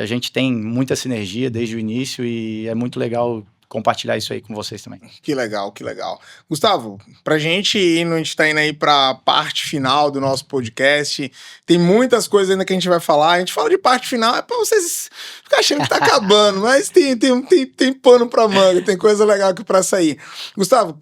a gente tem muita sinergia desde o início e é muito legal compartilhar isso aí com vocês também. Que legal, que legal. Gustavo, a gente tá indo aí pra parte final do nosso podcast, tem muitas coisas ainda que a gente vai falar, a gente fala de parte final, é pra vocês ficarem achando que tá acabando, mas tem pano pra manga, tem coisa legal aqui pra sair. Gustavo,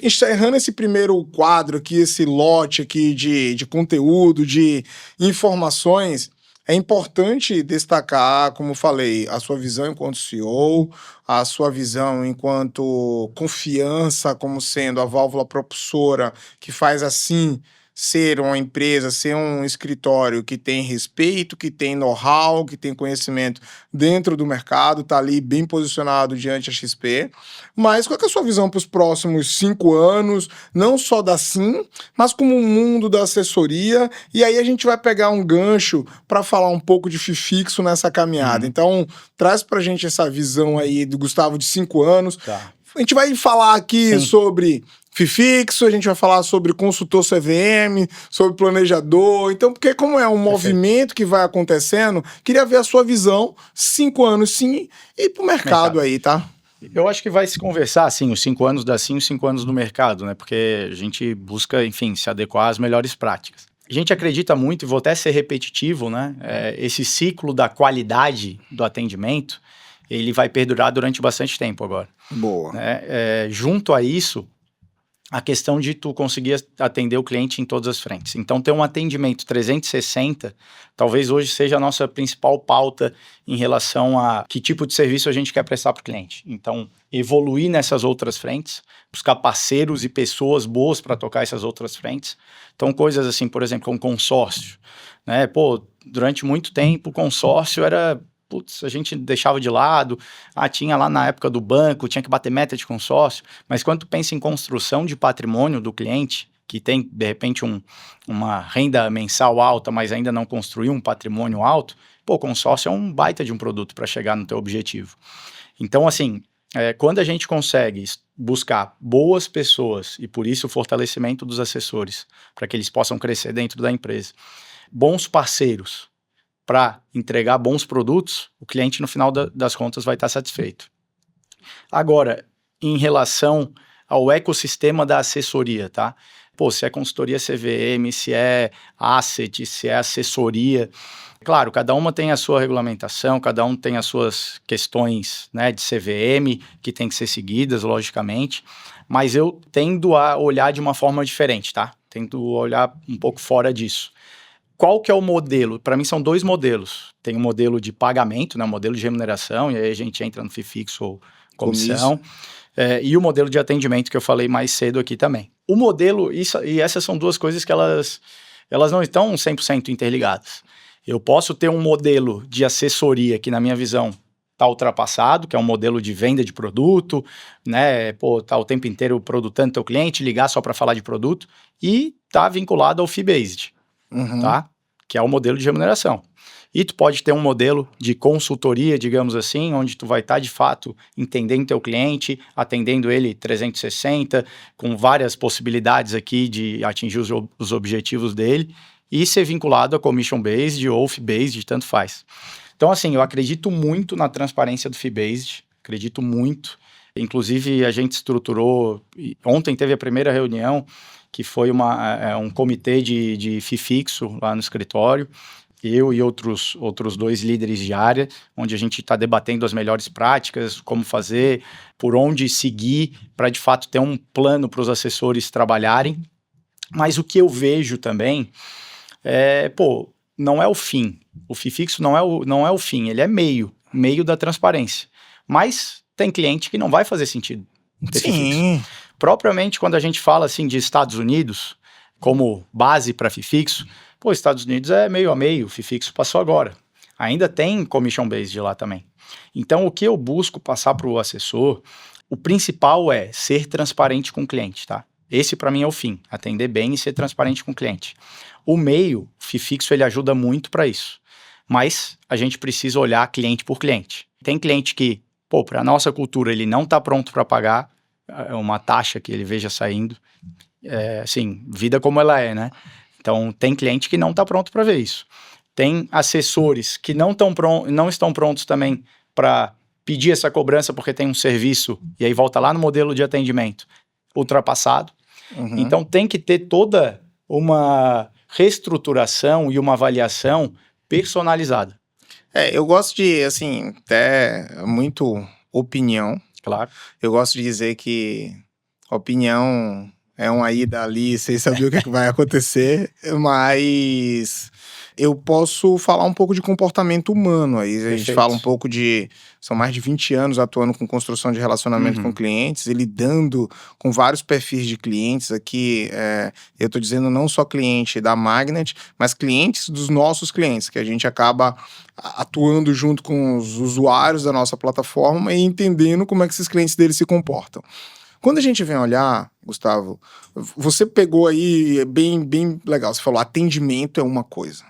encerrando esse primeiro quadro aqui, esse lote aqui de conteúdo, de informações, é importante destacar, como falei, a sua visão enquanto CEO, a sua visão enquanto confiança como sendo a válvula propulsora que faz assim ser uma empresa, ser um escritório que tem respeito, que tem know-how, que tem conhecimento dentro do mercado, está ali bem posicionado diante da XP. Mas qual é a sua visão para os próximos 5 anos, não só da SIM, mas como o mundo da assessoria? E aí a gente vai pegar um gancho para falar um pouco de FIFIXO nessa caminhada. Então, traz para a gente essa visão aí do Gustavo de 5 anos. Tá. A gente vai falar aqui sobre FIFIXO, a gente vai falar sobre consultor CVM, sobre planejador. Então, porque como é um movimento que vai acontecendo, queria ver a sua visão, 5 anos sim, e pro mercado aí, tá? Eu acho que vai se conversar, assim, os 5 anos da SIM e os 5 anos do mercado, né? Porque a gente busca, enfim, se adequar às melhores práticas. A gente acredita muito, e vou até ser repetitivo, né? Esse ciclo da qualidade do atendimento, ele vai perdurar durante bastante tempo agora. Boa. Junto a isso, a questão de tu conseguir atender o cliente em todas as frentes. Então, ter um atendimento 360, talvez hoje seja a nossa principal pauta em relação a que tipo de serviço a gente quer prestar para o cliente. Então, evoluir nessas outras frentes, buscar parceiros e pessoas boas para tocar essas outras frentes. Então, coisas assim, por exemplo, um consórcio, né? Durante muito tempo, o consórcio era... a gente deixava de lado, tinha lá na época do banco, tinha que bater meta de consórcio, mas quando tu pensa em construção de patrimônio do cliente, que tem, de repente, uma renda mensal alta, mas ainda não construiu um patrimônio alto, consórcio é um baita de um produto para chegar no teu objetivo. Então, assim, quando a gente consegue buscar boas pessoas, e por isso o fortalecimento dos assessores, para que eles possam crescer dentro da empresa, bons parceiros, para entregar bons produtos, o cliente, no final das contas, vai estar satisfeito. Agora, em relação ao ecossistema da assessoria, tá? Se é consultoria CVM, se é asset, se é assessoria... Claro, cada uma tem a sua regulamentação, cada um tem as suas questões, né, de CVM, que tem que ser seguidas, logicamente, mas eu tendo a olhar de uma forma diferente, tá? Tento olhar um pouco fora disso. Qual que é o modelo? Para mim são 2 modelos. Tem o modelo de pagamento, né, o modelo de remuneração, e aí a gente entra no FIFIXO ou comissão, e o modelo de atendimento que eu falei mais cedo aqui também. O modelo, e essas são 2 coisas que elas não estão 100% interligadas. Eu posso ter um modelo de assessoria que, na minha visão, está ultrapassado, que é um modelo de venda de produto, né? Tá o tempo inteiro produtando teu cliente, ligar só para falar de produto, e tá vinculado ao fee-based. Tá? Que é o modelo de remuneração. E tu pode ter um modelo de consultoria, digamos assim, onde tu vai estar de fato entendendo teu cliente, atendendo ele 360, com várias possibilidades aqui de atingir os objetivos dele, e ser vinculado a commission-based ou fee-based, tanto faz. Então, assim, eu acredito muito na transparência do fee-based, acredito muito. Inclusive, a gente estruturou, ontem teve a primeira reunião, que foi um comitê de FIFIXO lá no escritório, eu e outros 2 líderes de área, onde a gente está debatendo as melhores práticas, como fazer, por onde seguir, para de fato ter um plano para os assessores trabalharem. Mas o que eu vejo também não é o fim, O FII fixo não é o fim, ele é meio da transparência. Mas tem cliente que não vai fazer sentido ter FII fixo. Sim. Propriamente quando a gente fala assim de Estados Unidos como base para FII fixo, Estados Unidos é meio a meio, o FII fixo passou agora. Ainda tem commission based lá também. Então o que eu busco passar para o assessor, o principal é ser transparente com o cliente, tá? Esse para mim é o fim, atender bem e ser transparente com o cliente. O meio, o FII fixo, ele ajuda muito para isso. Mas a gente precisa olhar cliente por cliente. Tem cliente que, para a nossa cultura, ele não está pronto para pagar uma taxa que ele veja saindo. Assim, vida como ela é, né? Então, tem cliente que não está pronto para ver isso. Tem assessores que não estão prontos também para pedir essa cobrança porque tem um serviço, e aí volta lá no modelo de atendimento ultrapassado. Uhum. Então, tem que ter toda uma reestruturação e uma avaliação personalizada. Eu gosto de, assim, até muito opinião. Claro. Eu gosto de dizer que opinião é uma ida ali, sem saber o que vai acontecer, mas eu posso falar um pouco de comportamento humano. Aí a gente fala um pouco de... São mais de 20 anos atuando com construção de relacionamento com clientes e lidando com vários perfis de clientes aqui. Eu estou dizendo não só cliente da Magnet, mas clientes dos nossos clientes, que a gente acaba atuando junto com os usuários da nossa plataforma e entendendo como é que esses clientes deles se comportam. Quando a gente vem olhar, Gustavo, você pegou aí bem legal. Você falou atendimento é uma coisa.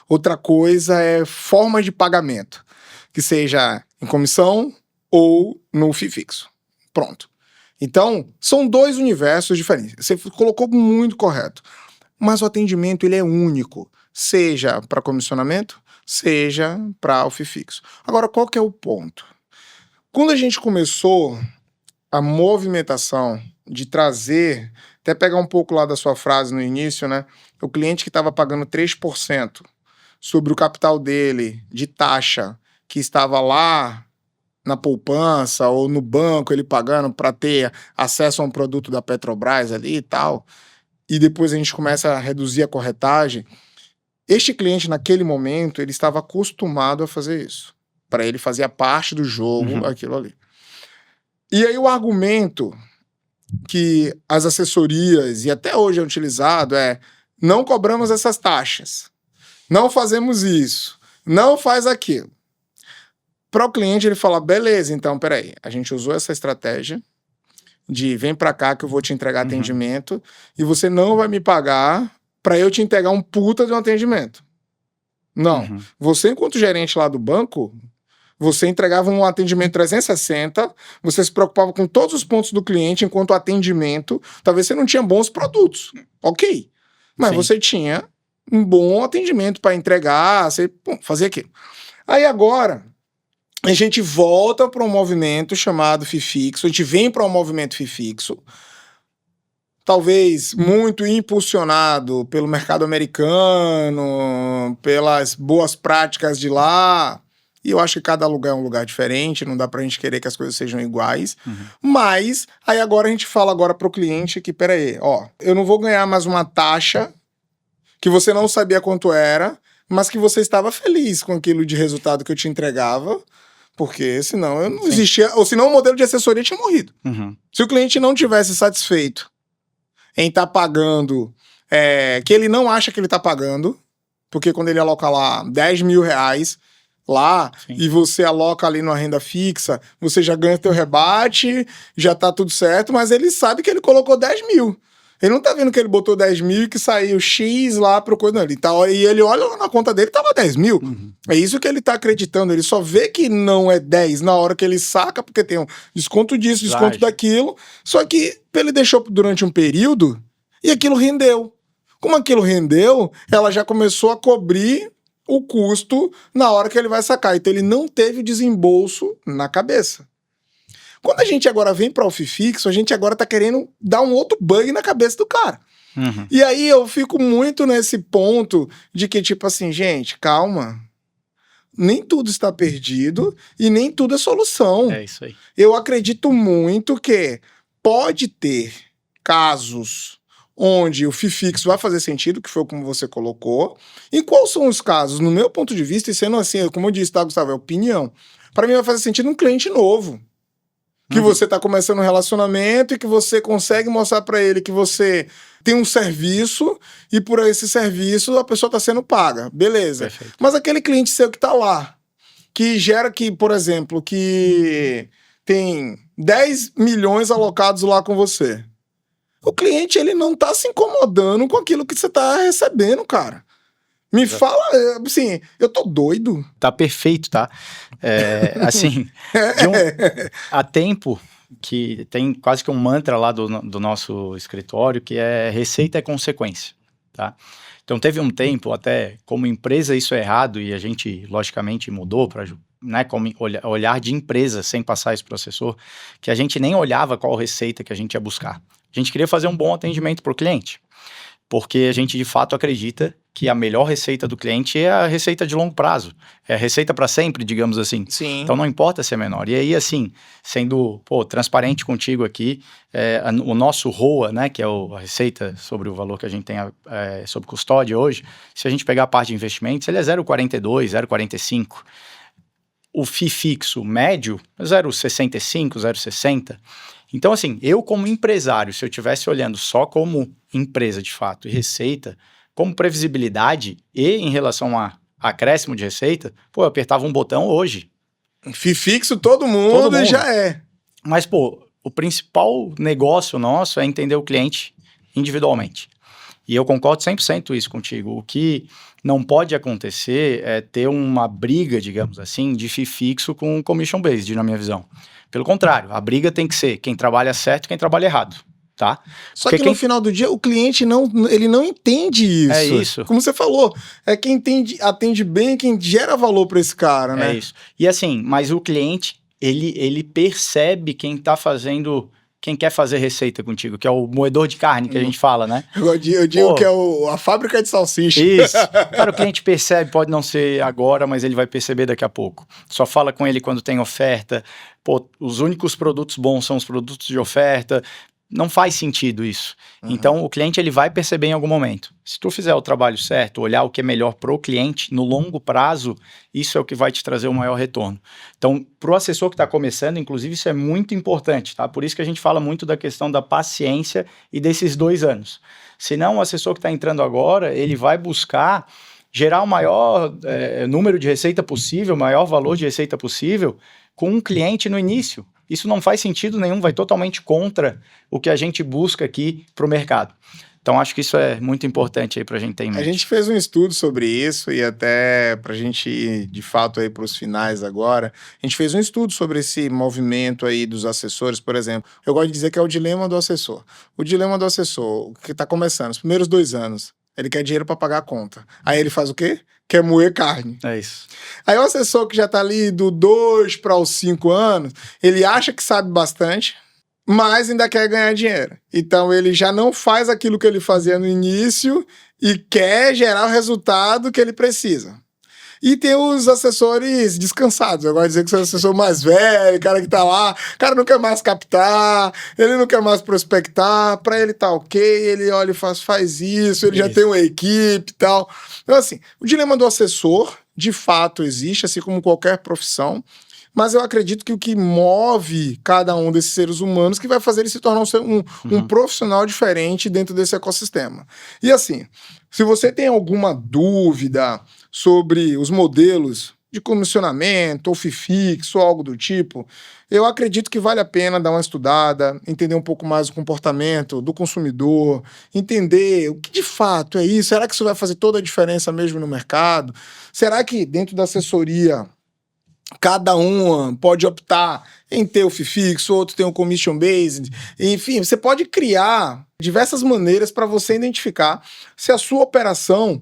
Outra coisa é forma de pagamento, que seja em comissão ou no FII fixo. Pronto. Então, são dois universos diferentes. Você colocou muito correto. Mas o atendimento ele é único, seja para comissionamento, seja para o FII fixo. Agora, qual que é o ponto? Quando a gente começou a movimentação de trazer, até pegar um pouco lá da sua frase no início, né? O cliente que estava pagando 3% sobre o capital dele de taxa que estava lá na poupança ou no banco, ele pagando para ter acesso a um produto da Petrobras ali e tal, e depois a gente começa a reduzir a corretagem. Este cliente, naquele momento, ele estava acostumado a fazer isso. Para ele fazia parte do jogo aquilo ali. E aí o argumento que as assessorias, e até hoje é utilizado, é: não cobramos essas taxas, não fazemos isso, não faz aquilo. Para o cliente ele fala: beleza, então peraí, a gente usou essa estratégia de vem para cá que eu vou te entregar atendimento e você não vai me pagar para eu te entregar um puta de um atendimento. Não, você enquanto gerente lá do banco, você entregava um atendimento 360, você se preocupava com todos os pontos do cliente enquanto atendimento. Talvez você não tinha bons produtos, ok. Mas sim, você tinha um bom atendimento para entregar, você fazia aquilo. Aí agora, a gente volta para um movimento chamado FII fixo, a gente vem para um movimento FII fixo, talvez muito impulsionado pelo mercado americano, pelas boas práticas de lá. E eu acho que cada lugar é um lugar diferente, não dá pra gente querer que as coisas sejam iguais. Mas, aí agora a gente fala agora pro cliente que, peraí, eu não vou ganhar mais uma taxa que você não sabia quanto era, mas que você estava feliz com aquilo de resultado que eu te entregava, porque senão eu não existia, ou senão o modelo de assessoria tinha morrido. Se o cliente não tivesse satisfeito em estar pagando, que ele não acha que ele está pagando, porque quando ele aloca lá 10 mil reais lá, sim, e você aloca ali numa renda fixa, você já ganha teu rebate, já tá tudo certo, mas ele sabe que ele colocou 10 mil. Ele não tá vendo que ele botou 10 mil e que saiu X lá pro coisa. Não, e ele olha lá na conta dele, tava 10 mil. É isso que ele tá acreditando. Ele só vê que não é 10 na hora que ele saca, porque tem um desconto disso, desconto daquilo. Só que ele deixou durante um período e aquilo rendeu. Como aquilo rendeu, ela já começou a cobrir o custo na hora que ele vai sacar. Então ele não teve desembolso na cabeça. Quando a gente agora vem para o FII fixo, a gente agora tá querendo dar um outro bug na cabeça do cara. E aí eu fico muito nesse ponto de que, tipo assim, gente, calma. Nem tudo está perdido e nem tudo é solução. É isso aí. Eu acredito muito que pode ter casos onde o FII fixo vai fazer sentido, que foi como você colocou, e quais são os casos, no meu ponto de vista, e sendo assim, como eu disse, tá, Gustavo, é opinião, para mim vai fazer sentido um cliente novo, que você está começando um relacionamento e que você consegue mostrar para ele que você tem um serviço e por esse serviço a pessoa está sendo paga, beleza. Perfeito. Mas aquele cliente seu que está lá, que gera que, por exemplo, que tem 10 milhões alocados lá com você. O cliente, ele não tá se incomodando com aquilo que você tá recebendo, cara. Me fala, assim, eu tô doido. Tá perfeito, tá? Assim, há tempo que tem quase que um mantra lá do nosso escritório, que é receita é consequência, tá? Então teve um tempo, até como empresa isso é errado, e a gente logicamente mudou para, né, como olhar de empresa sem passar isso para o assessor, que a gente nem olhava qual receita que a gente ia buscar. A gente queria fazer um bom atendimento para o cliente, porque a gente de fato acredita que a melhor receita do cliente é a receita de longo prazo, é a receita para sempre, digamos assim. Sim. Então não importa se é menor. E aí, assim, sendo transparente contigo aqui, o nosso ROA, né, que é a receita sobre o valor que a gente tem sobre custódia hoje, se a gente pegar a parte de investimentos, ele é 0,42, 0,45. O FII fixo médio é 0,65, 0,60. Então, assim, eu como empresário, se eu estivesse olhando só como empresa de fato e receita, como previsibilidade e em relação a acréscimo de receita, eu apertava um botão hoje. FII fixo todo mundo já é. Mas, o principal negócio nosso é entender o cliente individualmente. E eu concordo 100% isso contigo. O que não pode acontecer é ter uma briga, digamos assim, de FII fixo com commission based, na minha visão. Pelo contrário, a briga tem que ser quem trabalha certo e quem trabalha errado, tá? Só que no final do dia, o cliente ele não entende isso. É isso. Como você falou, é quem atende bem, quem gera valor para esse cara, né? É isso. E assim, mas o cliente, ele percebe quem tá fazendo... Quem quer fazer receita contigo, que é o moedor de carne que a gente fala, né? Eu digo que é a fábrica de salsicha. Isso. Cara, o cliente percebe, pode não ser agora, mas ele vai perceber daqui a pouco. Só fala com ele quando tem oferta. Os únicos produtos bons são os produtos de oferta. Não faz sentido isso. Então, o cliente ele vai perceber em algum momento. Se tu fizer o trabalho certo, olhar o que é melhor para o cliente, no longo prazo, isso é o que vai te trazer o maior retorno. Então, para o assessor que está começando, inclusive, isso é muito importante, tá? Por isso que a gente fala muito da questão da paciência e desses 2 anos. Senão, o assessor que está entrando agora, ele vai buscar gerar o maior número de receita possível, o maior valor de receita possível, com um cliente no início. Isso não faz sentido nenhum, vai totalmente contra o que a gente busca aqui para o mercado. Então, acho que isso é muito importante aí para a gente ter em mente. A gente fez um estudo sobre isso e até para a gente ir, de fato, aí para os finais agora, a gente fez um estudo sobre esse movimento aí dos assessores, por exemplo. Eu gosto de dizer que é o dilema do assessor. O dilema do assessor, que está começando, os primeiros 2 anos, ele quer dinheiro para pagar a conta. Aí ele faz o quê? Quer moer carne. É isso. Aí o assessor que já tá ali do 2 para os 5 anos, ele acha que sabe bastante, mas ainda quer ganhar dinheiro. Então ele já não faz aquilo que ele fazia no início e quer gerar o resultado que ele precisa. E tem os assessores descansados. Eu gosto de dizer que são o assessor mais velho, cara que tá lá, o cara não quer mais captar, ele não quer mais prospectar, pra ele tá ok, ele olha e faz isso, ele já tem uma equipe e tal. Então, assim, o dilema do assessor, de fato, existe, assim como qualquer profissão, mas eu acredito que o que move cada um desses seres humanos que vai fazer ele se tornar um profissional diferente dentro desse ecossistema. E assim, se você tem alguma dúvida sobre os modelos de comissionamento, ou FII fixo, ou algo do tipo, eu acredito que vale a pena dar uma estudada, entender um pouco mais o comportamento do consumidor, entender o que de fato é isso, será que isso vai fazer toda a diferença mesmo no mercado? Será que dentro da assessoria cada um pode optar em ter o FII fixo, outro tem o commission based, enfim, você pode criar diversas maneiras para você identificar se a sua operação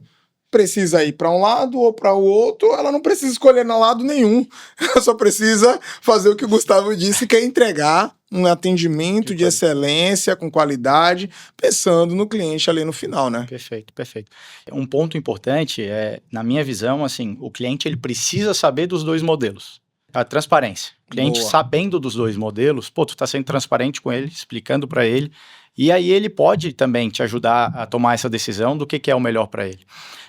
precisa ir para um lado ou para o outro, ela não precisa escolher no lado nenhum, ela só precisa fazer o que o Gustavo disse, que é entregar um atendimento de excelência, com qualidade, pensando no cliente ali no final, né? Perfeito, perfeito. Um ponto importante na minha visão, assim, o cliente ele precisa saber dos 2 modelos. A transparência. O cliente sabendo dos 2 modelos, tu tá sendo transparente com ele, explicando para ele, E aí ele pode também te ajudar a tomar essa decisão do que é o melhor para ele.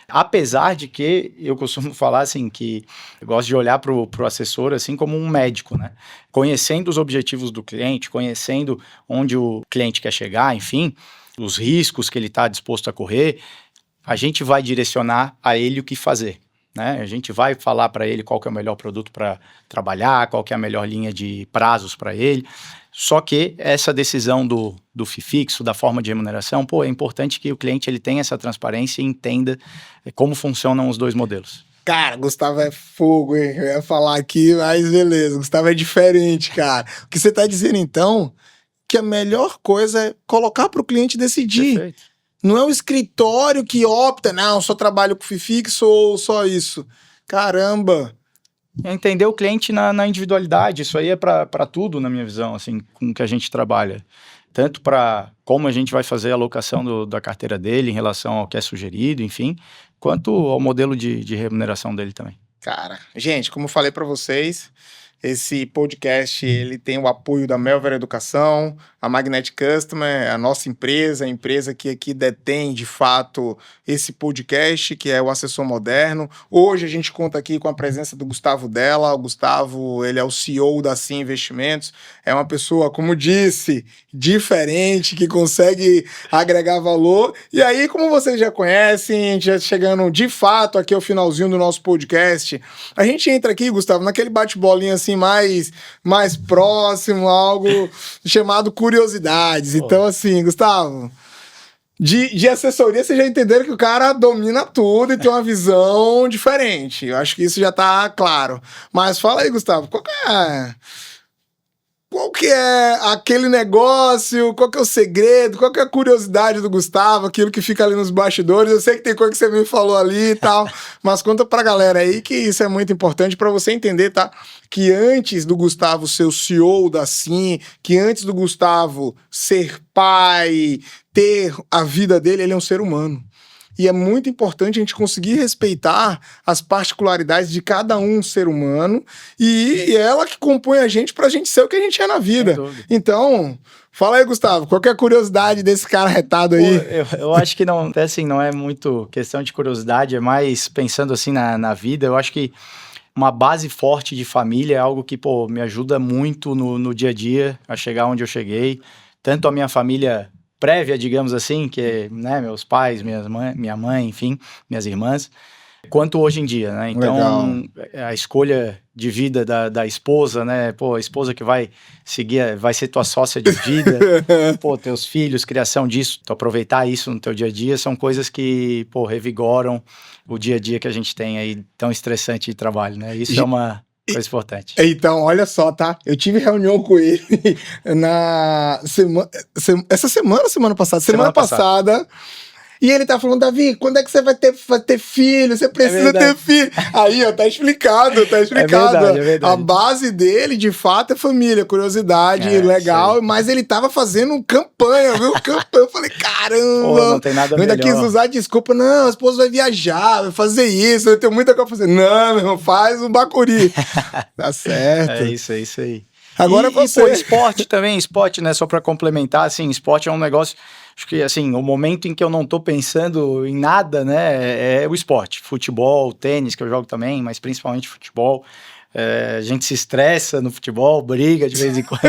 Apesar de que eu costumo falar assim que eu gosto de olhar para o assessor assim como um médico, né? Conhecendo os objetivos do cliente, conhecendo onde o cliente quer chegar, enfim, os riscos que ele está disposto a correr, a gente vai direcionar a ele o que fazer, né? A gente vai falar para ele qual que é o melhor produto para trabalhar, qual que é a melhor linha de prazos para ele. Só que essa decisão do FII fixo, da forma de remuneração, é importante que o cliente ele tenha essa transparência e entenda como funcionam os dois modelos. Cara, Gustavo é fogo, hein? Eu ia falar aqui, mas beleza, Gustavo é diferente, cara. O que você está dizendo, então, que a melhor coisa é colocar para o cliente decidir. Perfeito. Não é o escritório que opta, não, só trabalho com FII fixo ou só isso. Caramba! Entender o cliente na individualidade, isso aí é para tudo, na minha visão, assim, com que a gente trabalha. Tanto para como a gente vai fazer a alocação da carteira dele em relação ao que é sugerido, enfim, quanto ao modelo de remuneração dele também. Cara, gente, como eu falei para vocês, esse podcast ele tem o apoio da Melver Educação, a Magnetic Customer, a nossa empresa, a empresa que aqui detém, de fato, esse podcast, que é o Assessor Moderno. Hoje a gente conta aqui com a presença do Gustavo Della. O Gustavo, ele é o CEO da Sim Investimentos. É uma pessoa, como disse, diferente, que consegue agregar valor. E aí, como vocês já conhecem, a gente já chegando de fato aqui ao finalzinho do nosso podcast, a gente entra aqui, Gustavo, naquele bate-bolinha assim mais próximo, algo chamado curiosidades. Então, assim, Gustavo, de assessoria, vocês já entenderam que o cara domina tudo e tem uma visão diferente. Eu acho que isso já tá claro. Mas fala aí, Gustavo, qual que é aquele negócio, qual que é o segredo, qual que é a curiosidade do Gustavo, aquilo que fica ali nos bastidores? Eu sei que tem coisa que você me falou ali e tal, mas conta pra galera aí que isso é muito importante pra você entender, tá? Que antes do Gustavo ser o CEO da Sim, que antes do Gustavo ser pai, ter a vida dele, ele é um ser humano. E é muito importante a gente conseguir respeitar as particularidades de cada um ser humano e ela que compõe a gente pra gente ser o que a gente é na vida. Então, fala aí, Gustavo, qual que é a curiosidade desse cara retado aí? Eu acho que não, assim, não é muito questão de curiosidade, é mais pensando assim na vida. Eu acho que uma base forte de família é algo que, me ajuda muito no dia a dia a chegar onde eu cheguei. Tanto a minha família prévia, digamos assim, que, né, meus pais, minha mãe, enfim, minhas irmãs, quanto hoje em dia, né? Então, a escolha de vida da esposa, né? A esposa que vai seguir, vai ser tua sócia de vida, teus filhos, criação disso, tu aproveitar isso no teu dia a dia, são coisas que, revigoram o dia a dia que a gente tem aí, tão estressante de trabalho, né? Isso é uma coisa importante. Então, olha só, tá? Eu tive reunião com ele na semana passada. Semana passada. E ele tá falando, Davi, quando é que você vai ter filho? Você precisa ter filho. Aí, ó, tá explicado, tá explicado. É verdade. A base dele, de fato, é família, curiosidade, legal. Mas ele tava fazendo campanha, viu? Campanha. Eu falei, caramba. Não tem nada melhor. Eu ainda quis usar desculpa. Não, a esposa vai viajar, vai fazer isso, eu tenho muita coisa pra fazer. Não, meu irmão, faz um bacuri. Tá certo. É isso aí. Agora você... esporte também, né, só pra complementar, assim, esporte é um negócio, acho que, assim, o momento em que eu não tô pensando em nada, né, é o esporte, futebol, tênis, que eu jogo também, mas principalmente futebol. A gente se estressa no futebol, briga de vez em quando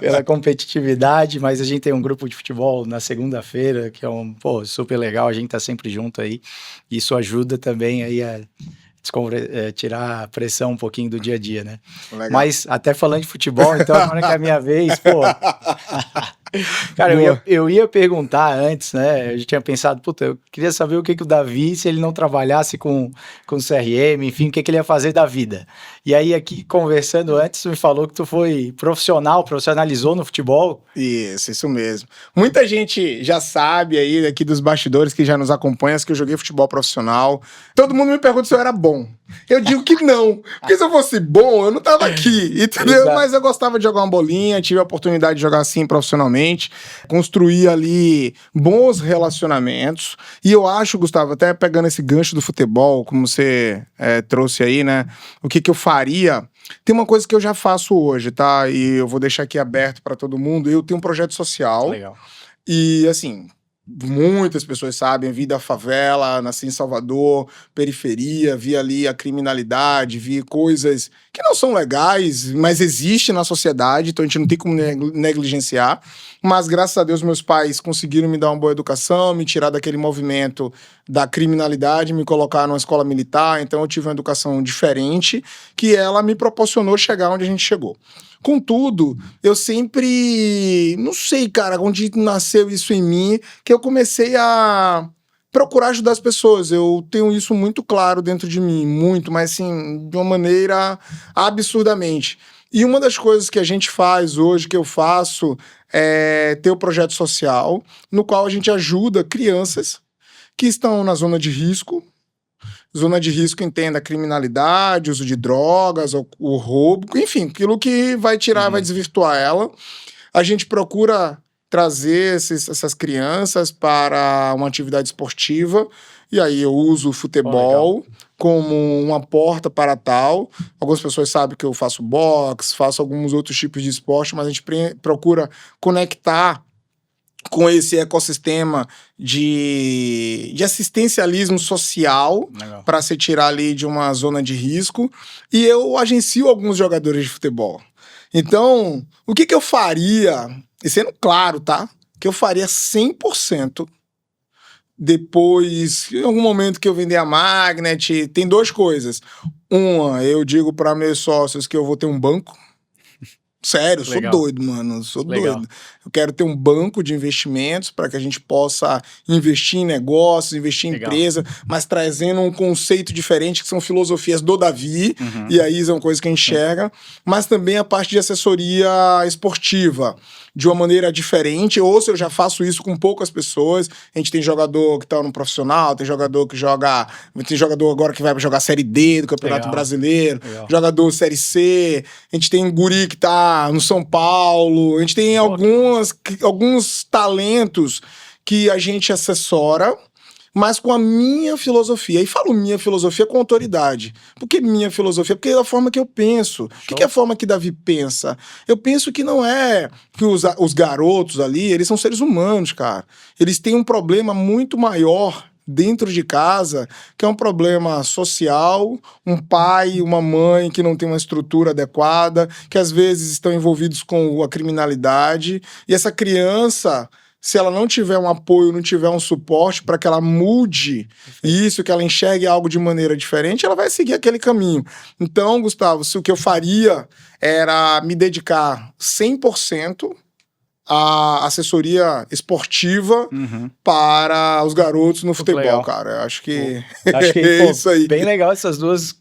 pela competitividade, mas a gente tem um grupo de futebol na segunda-feira, que é super legal, a gente tá sempre junto aí, isso ajuda também aí a tirar a pressão um pouquinho do dia a dia, né? Legal. Mas até falando de futebol, então agora que é a minha vez, Cara, eu ia perguntar antes, né? Eu já tinha pensado, eu queria saber o que o Davi, se ele não trabalhasse com CRM, enfim, o que ele ia fazer da vida. E aí, aqui, conversando antes, tu me falou que tu foi profissionalizou no futebol. Isso mesmo. Muita gente já sabe aí, aqui dos bastidores, que já nos acompanha, que eu joguei futebol profissional. Todo mundo me pergunta se eu era bom. Eu digo que não. Porque se eu fosse bom, eu não tava aqui, entendeu? Exato. Mas eu gostava de jogar uma bolinha, tive a oportunidade de jogar assim profissionalmente, construir ali bons relacionamentos. E eu acho, Gustavo, até pegando esse gancho do futebol, como você trouxe aí, né? O que que eu faria? Tem uma coisa que eu já faço hoje, tá? E eu vou deixar aqui aberto para todo mundo. Eu tenho um projeto social. Legal. E, assim, muitas pessoas sabem, vi da favela, nasci em Salvador, periferia, vi ali a criminalidade, vi coisas que não são legais, mas existem na sociedade, então a gente não tem como negligenciar. Mas, graças a Deus, meus pais conseguiram me dar uma boa educação, me tirar daquele movimento da criminalidade, me colocar numa escola militar, então eu tive uma educação diferente, que ela me proporcionou chegar onde a gente chegou. Contudo, eu sempre, não sei, cara, onde nasceu isso em mim, que eu comecei a procurar ajudar as pessoas. Eu tenho isso muito claro dentro de mim, muito, mas assim, de uma maneira absurdamente. E uma das coisas que a gente faz hoje, que eu faço, é ter o projeto social, no qual a gente ajuda crianças que estão na zona de risco. Zona de risco, entenda a criminalidade, uso de drogas, o roubo, enfim, aquilo que vai tirar, vai desvirtuar ela. A gente procura trazer essas crianças para uma atividade esportiva, e aí eu uso o futebol como uma porta para tal. Algumas pessoas sabem que eu faço boxe, faço alguns outros tipos de esporte, mas a gente procura conectar com esse ecossistema de assistencialismo social para se tirar ali de uma zona de risco, e eu agencio alguns jogadores de futebol. Então, o que eu faria, e sendo claro, tá? Que eu faria 100% depois, em algum momento que eu vender a Magnet, tem duas coisas. Uma, eu digo para meus sócios que eu vou ter um banco. Sério, eu sou doido, mano. Sou doido. Eu quero ter um banco de investimentos para que a gente possa investir em negócios, investir em empresa, mas trazendo um conceito diferente, que são filosofias do Davi, e aí são coisas que a gente enxerga, mas também a parte de assessoria esportiva, de uma maneira diferente, ou se eu já faço isso com poucas pessoas. A gente tem jogador que tá no profissional, tem jogador que joga, tem jogador agora que vai jogar Série D do Campeonato Brasileiro, jogador Série C, a gente tem guri que tá no São Paulo, a gente tem alguns talentos que a gente assessora, mas com a minha filosofia. E falo minha filosofia com autoridade. Por que minha filosofia? Porque é a forma que eu penso. O que é a forma que Davi pensa? Eu penso que não é que os garotos ali, eles são seres humanos, cara. Eles têm um problema muito maior dentro de casa, que é um problema social, um pai, uma mãe que não tem uma estrutura adequada, que às vezes estão envolvidos com a criminalidade, e essa criança, se ela não tiver um apoio, não tiver um suporte para que ela mude isso, que ela enxergue algo de maneira diferente, ela vai seguir aquele caminho. Então, Gustavo, o que eu faria era me dedicar 100% a assessoria esportiva para os garotos no futebol, cara. Eu acho que é isso aí. Bem legal essas duas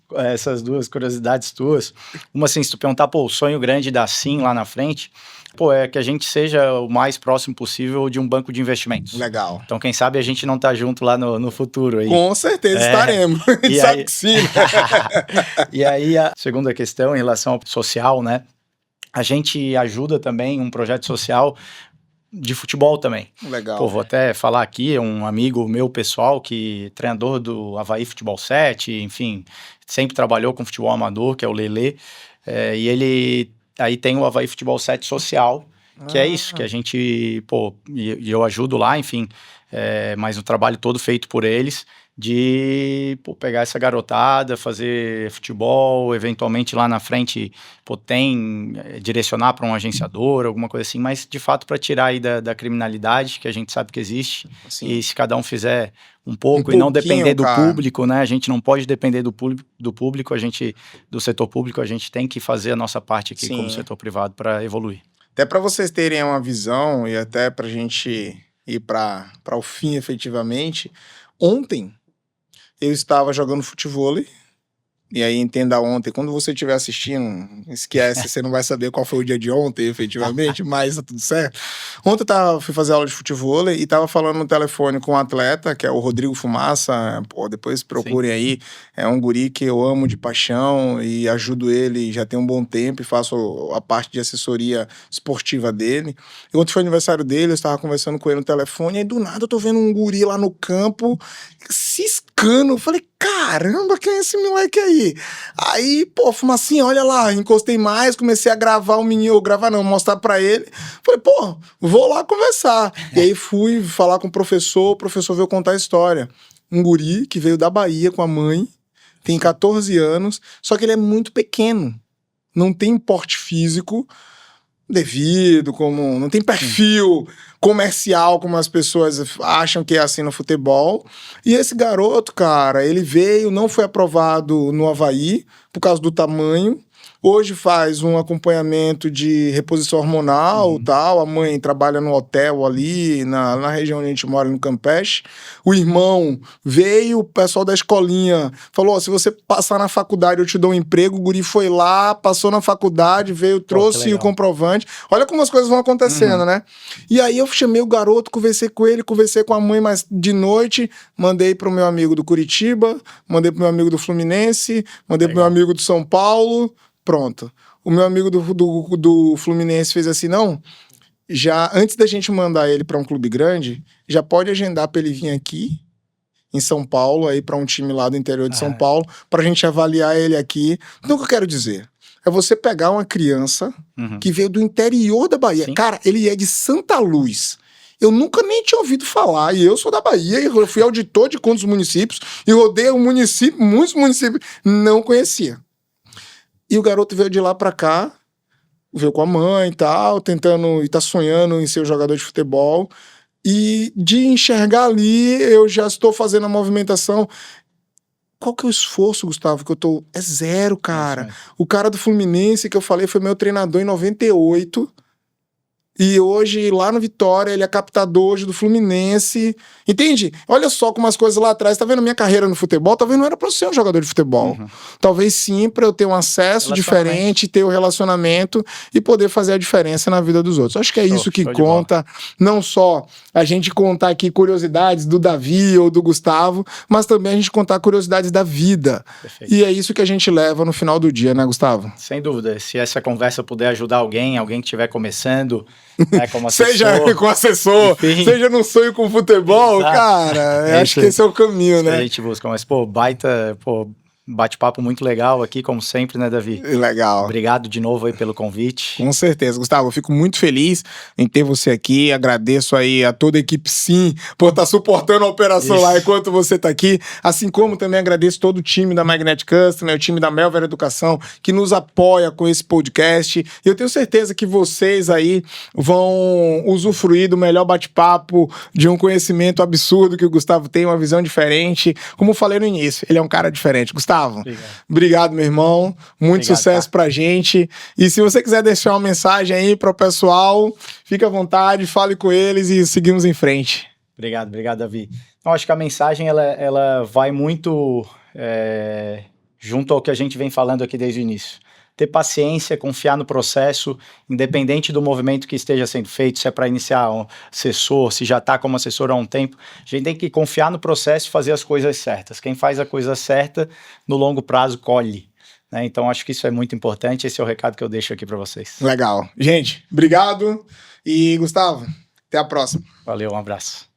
curiosidades tuas. Uma assim, se tu perguntar, o sonho grande da Sim lá na frente, é que a gente seja o mais próximo possível de um banco de investimentos. Legal. Então, quem sabe a gente não tá junto lá no futuro aí. Com certeza estaremos. A gente sabe que sim. E aí, a segunda questão em relação ao social, né? A gente ajuda também um projeto social de futebol também. Legal. Vou até falar aqui, um amigo meu pessoal, que é treinador do Avaí Futebol 7, enfim, sempre trabalhou com futebol amador, que é o Lelê, e ele aí tem o Avaí Futebol 7 Social, que é isso, que a gente, e eu ajudo lá, enfim, mas o trabalho todo feito por eles, de pegar essa garotada, fazer futebol, eventualmente lá na frente direcionar para um agenciador, alguma coisa assim, mas de fato para tirar aí da criminalidade, que a gente sabe que existe, e se cada um fizer um pouco e não depender do público, né? A gente não pode depender do público, do setor público, a gente tem que fazer a nossa parte aqui como setor privado para evoluir. Até para vocês terem uma visão e até para a gente ir para o fim efetivamente, ontem eu estava jogando futevôlei E aí entenda ontem, quando você estiver assistindo, esquece, você não vai saber qual foi o dia de ontem, efetivamente, mas tá tudo certo. Ontem eu fui fazer aula de futebol e tava falando no telefone com um atleta, que é o Rodrigo Fumaça, pô, depois procurem aí, é um guri que eu amo de paixão e ajudo ele já tem um bom tempo e faço a parte de assessoria esportiva dele. E ontem foi aniversário dele, eu estava conversando com ele no telefone, e aí do nada eu tô vendo um guri lá no campo, ciscando, eu falei, caramba, quem é esse moleque aí? Aí, pô, Fumacinha, olha lá, encostei mais, comecei a gravar o menino, mostrar pra ele. Falei, pô, vou lá conversar. E aí fui falar com o professor veio contar a história. Um guri que veio da Bahia com a mãe, tem 14 anos, só que ele é muito pequeno. Não tem porte físico devido, como não tem perfil comercial como as pessoas acham que é assim no futebol. E esse garoto, cara, ele veio, não foi aprovado no Avaí por causa do tamanho. Hoje faz um acompanhamento de reposição hormonal, tal. A mãe trabalha no hotel ali, na região onde a gente mora, no Campeche. O irmão veio, o pessoal da escolinha falou, se você passar na faculdade eu te dou um emprego. O guri foi lá, passou na faculdade, veio, trouxe o comprovante. Olha como as coisas vão acontecendo, né? E aí eu chamei o garoto, conversei com ele, conversei com a mãe, mas de noite mandei pro meu amigo do Curitiba, mandei pro meu amigo do Fluminense, mandei pro meu amigo do São Paulo. Pronto. O meu amigo do Fluminense fez assim, não, já antes da gente mandar ele para um clube grande, já pode agendar para ele vir aqui em São Paulo, aí para um time lá do interior de São Paulo, para a gente avaliar ele aqui. Então, o que eu quero dizer? É você pegar uma criança que veio do interior da Bahia. Sim. Cara, ele é de Santa Luz. Eu nunca nem tinha ouvido falar, e eu sou da Bahia, e eu fui auditor de contas dos municípios, e rodei o município, muitos municípios, não conhecia. E o garoto veio de lá pra cá, veio com a mãe e tal, tentando, e tá sonhando em ser um jogador de futebol. E de enxergar ali, eu já estou fazendo a movimentação. Qual que é o esforço, Gustavo, que eu tô... É zero, cara. O cara do Fluminense que eu falei foi meu treinador em 98. E hoje, lá no Vitória, ele é captador hoje do Fluminense. Entende? Olha só como as coisas lá atrás. Tá vendo minha carreira no futebol? Talvez não era pra eu ser um jogador de futebol. Talvez sim pra eu ter um acesso diferente, ter o relacionamento e poder fazer a diferença na vida dos outros. Acho que é isso que conta. Não só a gente contar aqui curiosidades do Davi ou do Gustavo, mas também a gente contar curiosidades da vida. Perfeito. E é isso que a gente leva no final do dia, né, Gustavo? Sem dúvida. Se essa conversa puder ajudar alguém que estiver começando... como assessor, seja com assessor, enfim. Seja no sonho com futebol, exato. Cara, acho que esse é o caminho, né? A gente busca, mas bate-papo muito legal aqui, como sempre, né, Davi? Legal. Obrigado de novo aí pelo convite. Com certeza, Gustavo, eu fico muito feliz em ter você aqui, agradeço aí a toda a equipe Sim, por estar suportando a operação lá enquanto você está aqui, assim como também agradeço todo o time da Magnet Customer, o time da Melver Educação, que nos apoia com esse podcast, e eu tenho certeza que vocês aí vão usufruir do melhor bate-papo, de um conhecimento absurdo que o Gustavo tem, uma visão diferente, como eu falei no início, ele é um cara diferente. Gustavo, obrigado, meu irmão. Muito sucesso pra gente. E se você quiser deixar uma mensagem aí pro pessoal, fique à vontade, fale com eles e seguimos em frente. Obrigado, Davi. Eu acho que a mensagem ela vai muito junto ao que a gente vem falando aqui desde o início. Ter paciência, confiar no processo, independente do movimento que esteja sendo feito, se é para iniciar um assessor, se já está como assessor há um tempo, a gente tem que confiar no processo e fazer as coisas certas. Quem faz a coisa certa, no longo prazo, colhe. Né? Então, acho que isso é muito importante, esse é o recado que eu deixo aqui para vocês. Legal. Gente, obrigado e, Gustavo, até a próxima. Valeu, um abraço.